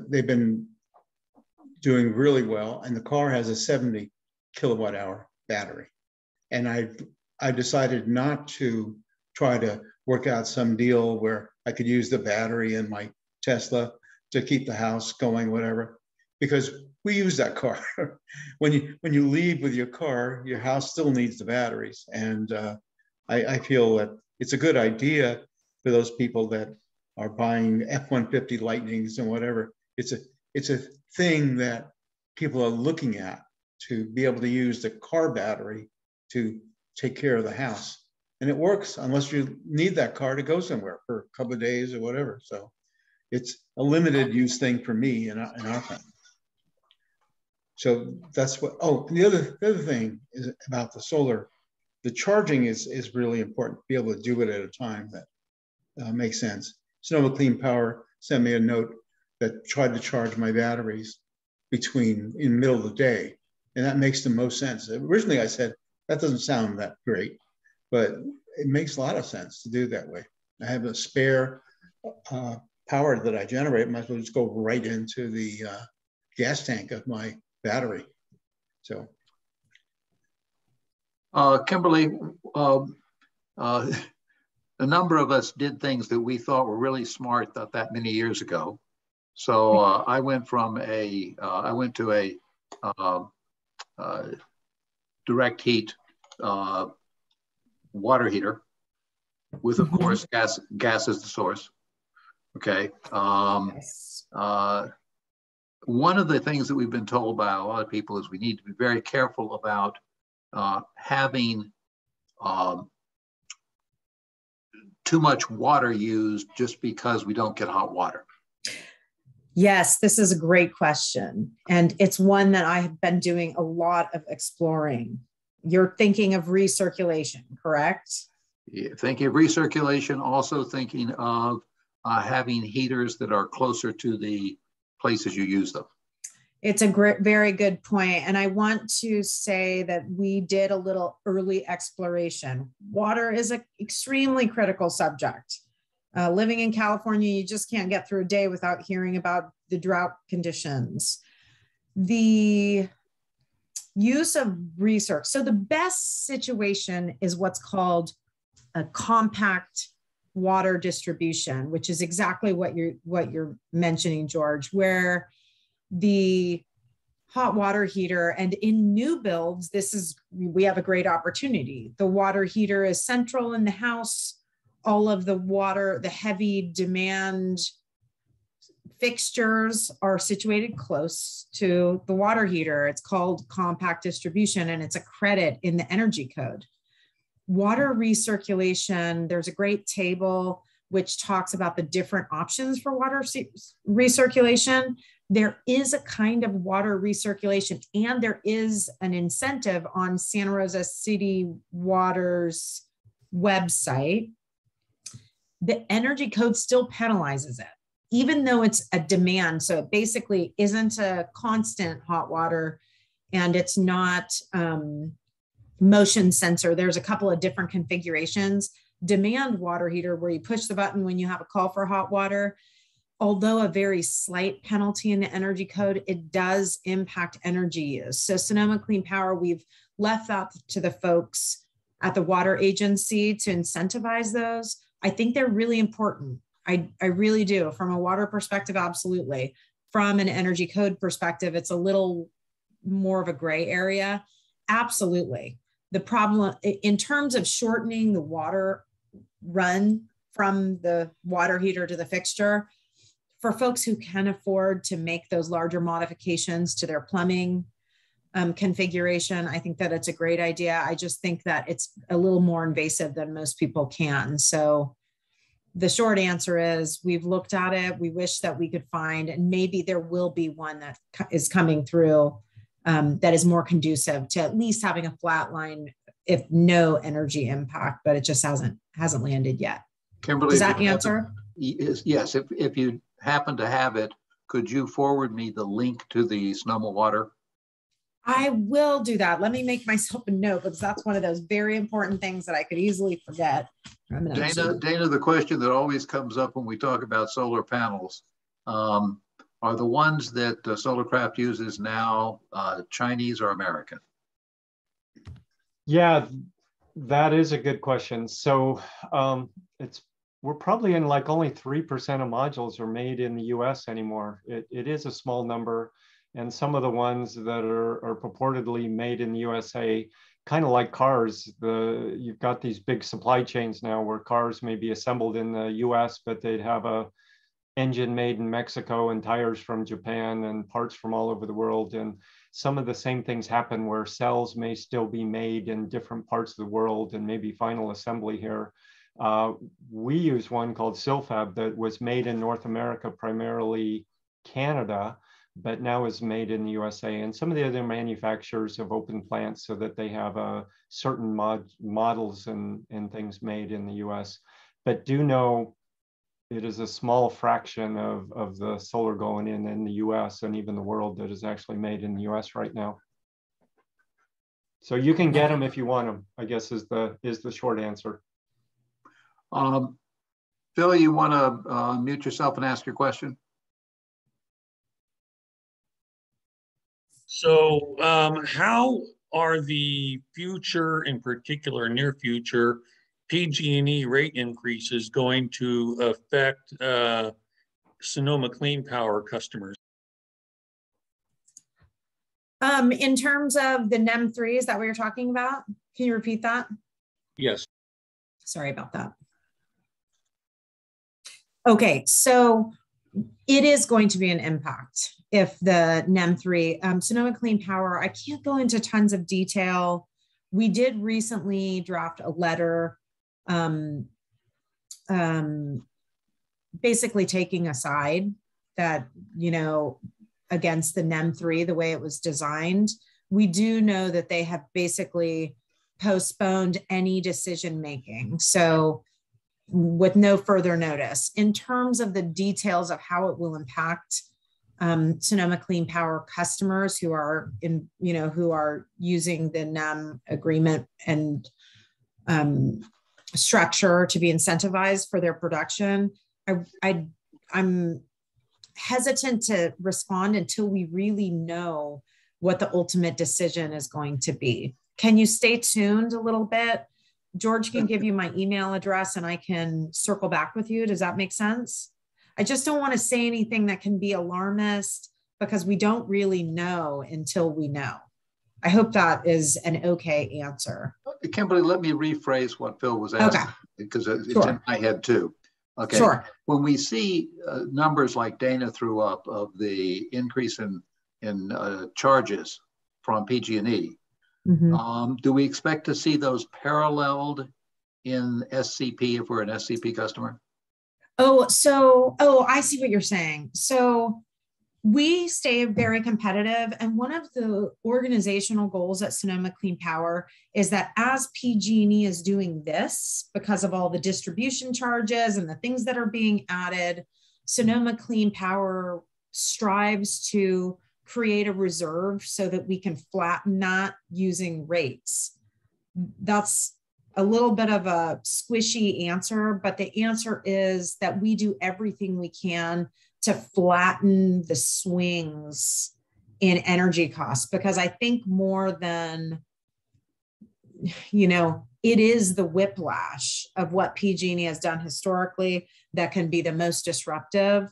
they've been doing really well. And the car has a 70 kilowatt hour battery. And I decided not to try to work out some deal where I could use the battery in my Tesla to keep the house going, whatever, because we use that car. when you leave with your car, your house still needs the batteries. And I feel that it's a good idea for those people that are buying F-150 Lightnings and whatever. It's a thing that people are looking at to be able to use the car battery to take care of the house. And it works unless you need that car to go somewhere for a couple of days or whatever. So it's a limited use thing for me in our family. So that's what, oh, the other thing is about the solar, the charging is really important to be able to do it at a time that makes sense. Sonoma Clean Power sent me a note that tried to charge my batteries in the middle of the day. And that makes the most sense. Originally I said, that doesn't sound that great, but it makes a lot of sense to do it that way. I have a spare power that I generate, might as well just go right into the gas tank of my battery. So. Kimberlee, a number of us did things that we thought were really smart that many years ago. So I went to a direct heat water heater with, of course, gas as the source. Okay. Yes. One of the things that we've been told by a lot of people is we need to be very careful about having too much water used just because we don't get hot water. Yes, this is a great question. And it's one that I have been doing a lot of exploring. You're thinking of recirculation, correct? Yeah, thinking of recirculation, also thinking of having heaters that are closer to the places you use them. It's a very good point. And I want to say that we did a little early exploration. Water is an extremely critical subject. Living in California, you just can't get through a day without hearing about the drought conditions. The use of research. So the best situation is what's called a compact water distribution, which is exactly what you're mentioning, George, where the hot water heater, and in new builds, we have a great opportunity. The water heater is central in the house. All of the water, the heavy demand fixtures are situated close to the water heater. It's called compact distribution, and it's a credit in the energy code. Water recirculation, there's a great table which talks about the different options for water recirculation. There is a kind of water recirculation, and there is an incentive on Santa Rosa City Water's website. The energy code still penalizes it, even though it's a demand. So it basically isn't a constant hot water, and it's not motion sensor. There's a couple of different configurations. Demand water heater, where you push the button when you have a call for hot water, although a very slight penalty in the energy code, it does impact energy use. So Sonoma Clean Power, we've left that to the folks at the water agency to incentivize those. I think they're really important. I really do. From a water perspective, absolutely. From an energy code perspective, it's a little more of a gray area. Absolutely. The problem in terms of shortening the water run from the water heater to the fixture, for folks who can afford to make those larger modifications to their plumbing configuration, I think that it's a great idea. I just think that it's a little more invasive than most people can. So the short answer is we've looked at it. We wish that we could find, and maybe there will be one that is coming through that is more conducive to at least having a flat line, if no energy impact, but it just hasn't landed yet. Kimberlee, does that answer? Yes. If you happen to have it, could you forward me the link to the Sonoma Water? I will do that. Let me make myself a note, because that's one of those very important things that I could easily forget. Dana, the question that always comes up when we talk about solar panels, are the ones that Solarcraft uses now Chinese or American? Yeah, that is a good question. So we're probably in like only 3% of modules are made in the US anymore. It is a small number. And some of the ones that are purportedly made in the USA, kind of like cars, you've got these big supply chains now where cars may be assembled in the US, but they'd have a engine made in Mexico and tires from Japan and parts from all over the world. And some of the same things happen where cells may still be made in different parts of the world and maybe final assembly here. We use one called Silfab that was made in North America, primarily Canada, but now is made in the USA. And some of the other manufacturers have opened plants so that they have certain models and things made in the US. But do know it is a small fraction of the solar going in the US and even the world that is actually made in the US right now. So you can get them if you want them, I guess is the short answer. Phil, you want to mute yourself and ask your question? So how are the future, in particular near future, PG&E rate increases going to affect Sonoma Clean Power customers? In terms of the NEM3, is that what you're talking about? Can you repeat that? Yes. Sorry about that. Okay, so it is going to be an impact if the NEM3, Sonoma Clean Power, I can't go into tons of detail. We did recently draft a letter basically taking a side that, against the NEM3, the way it was designed. We do know that they have basically postponed any decision making. So with no further notice. In terms of the details of how it will impact Sonoma Clean Power customers who are who are using the NEM agreement and structure to be incentivized for their production, I'm hesitant to respond until we really know what the ultimate decision is going to be. Can you stay tuned a little bit? George can give you my email address and I can circle back with you. Does that make sense? I just don't want to say anything that can be alarmist because we don't really know until we know. I hope that is an okay answer. Kimberlee, let me rephrase what Phil was asking, because it's in my head too. Okay. Sure. When we see numbers like Dana threw up of the increase in charges from PG&E, do we expect to see those paralleled in SCP if we're an SCP customer? I see what you're saying. So we stay very competitive. And one of the organizational goals at Sonoma Clean Power is that as PG&E is doing this, because of all the distribution charges and the things that are being added, Sonoma Clean Power strives to create a reserve so that we can flatten that using rates. That's a little bit of a squishy answer, but the answer is that we do everything we can to flatten the swings in energy costs, because I think more than, it is the whiplash of what PG&E has done historically that can be the most disruptive.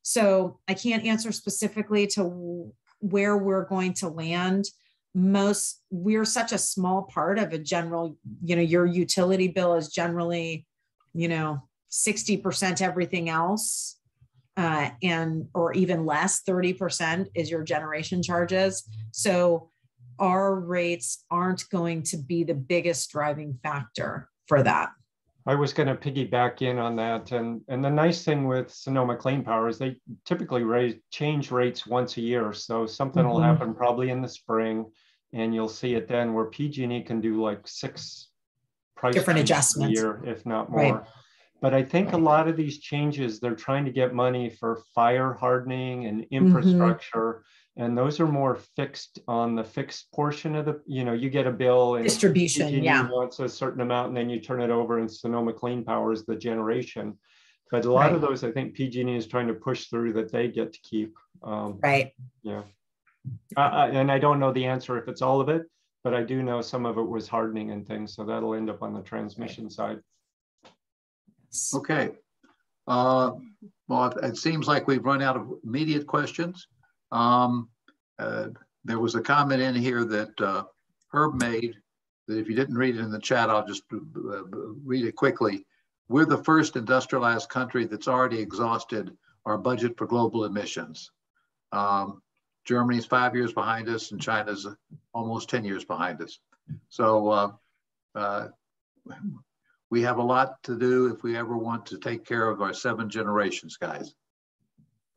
So I can't answer specifically to where we're going to land. We're such a small part of a general, your utility bill is generally, 60% everything else. or even less, 30% is your generation charges. So our rates aren't going to be the biggest driving factor for that. I was going to piggyback in on that. And the nice thing with Sonoma Clean Power is they typically change rates once a year. So something will happen probably in the spring, and you'll see it then, where PG&E can do like 6 price different adjustments a year, if not more. Right. But I think a lot of these changes, they're trying to get money for fire hardening and infrastructure. And those are more fixed on the fixed portion of the, you get a bill and distribution, PG&E yeah, wants a certain amount, and then you turn it over, and Sonoma Clean Power is the generation. But a lot of those, I think PG&E is trying to push through that they get to keep. Right. Yeah. And I don't know the answer if it's all of it, but I do know some of it was hardening and things. So that'll end up on the transmission side. Okay. Well, it seems like we've run out of immediate questions. There was a comment in here that Herb made that if you didn't read it in the chat, I'll just read it quickly. We're the first industrialized country that's already exhausted our budget for global emissions. Germany's 5 years behind us, and China's almost 10 years behind us. So we have a lot to do if we ever want to take care of our 7 generations, guys.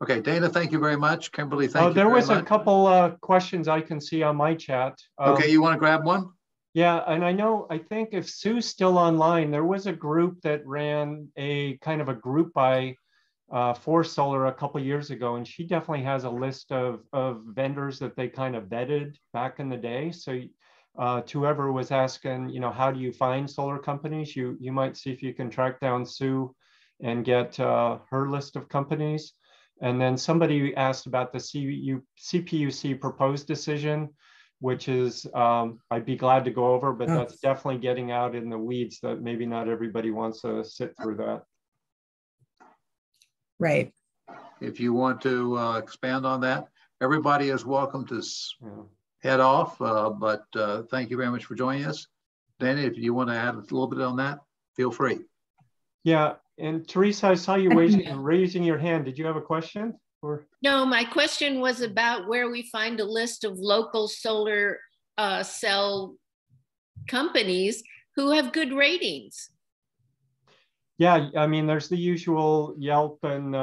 Okay, Dana, thank you very much. Kimberlee, thank you very much. There was a couple questions I can see on my chat. Okay, you want to grab one? Yeah, and I think if Sue's still online, there was a group that ran a kind of a group buy for solar a couple of years ago, and she definitely has a list of vendors that they kind of vetted back in the day. So to whoever was asking, how do you find solar companies, you might see if you can track down Sue and get her list of companies. And then somebody asked about the CPUC proposed decision, which is, I'd be glad to go over, but that's definitely getting out in the weeds that maybe not everybody wants to sit through that. Right. If you want to expand on that, everybody is welcome to head off, but thank you very much for joining us. Danny, if you want to add a little bit on that, feel free. Yeah, and Teresa, I saw you raising your hand. Did you have a question? Or? No, my question was about where we find a list of local solar cell companies who have good ratings. Yeah, I mean, there's the usual Yelp and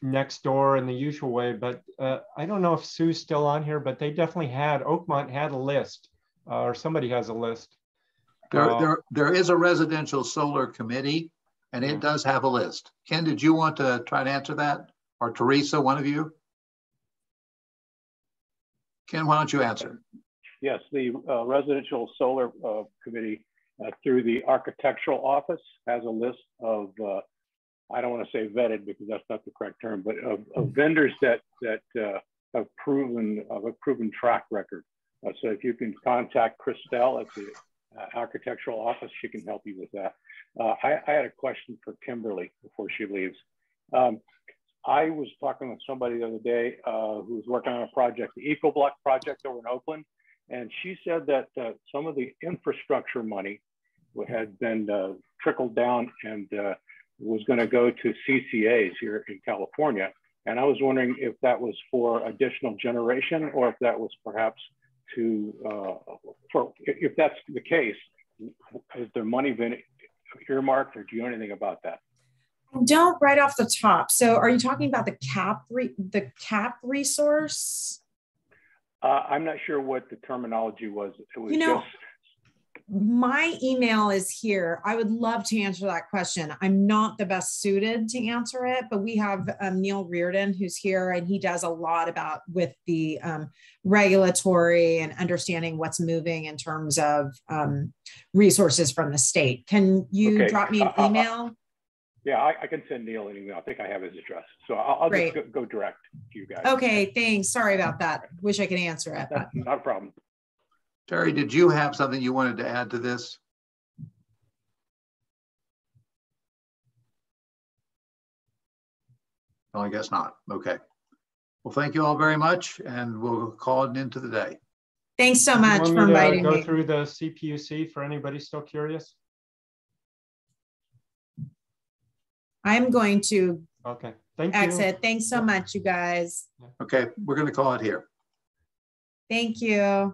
Nextdoor in the usual way, but I don't know if Sue's still on here, but they definitely Oakmont had a list, or somebody has a list. There is a residential solar committee, and it does have a list. Ken, did you want to try to answer that? Or Teresa, one of you? Ken, why don't you answer? Yes, the residential solar committee through the architectural office has a list of, I don't want to say vetted because that's not the correct term, but of vendors that have a proven track record. So if you can contact Christelle at the architectural office, she can help you with that. I had a question for Kimberlee before she leaves. I was talking with somebody the other day who was working on a project, the EcoBlock project over in Oakland, and she said that some of the infrastructure money had been trickled down and was going to go to CCAs here in California. And I was wondering if that was for additional generation, or if that was perhaps to, if that's the case, has their money been earmarked, or do you know anything about that? I don't right off the top. So are you talking about the CAP resource? I'm not sure what the terminology was. It was my email is here. I would love to answer that question. I'm not the best suited to answer it, but we have Neil Reardon who's here, and he does a lot with the regulatory and understanding what's moving in terms of resources from the state. Can you drop me an email? Yeah, I can send Neil an email. I think I have his address. So I'll just go direct to you guys. Okay, thanks. Sorry about that. Wish I could answer it. But. Not a problem. Terry, did you have something you wanted to add to this? No, I guess not. Okay. Well, thank you all very much, and we'll call it into the day. Thanks so much for inviting me. Go through the CPUC for anybody still curious? I'm going to Okay. Thank you. exit. Thanks so much, you guys. Okay, we're going to call it here. Thank you.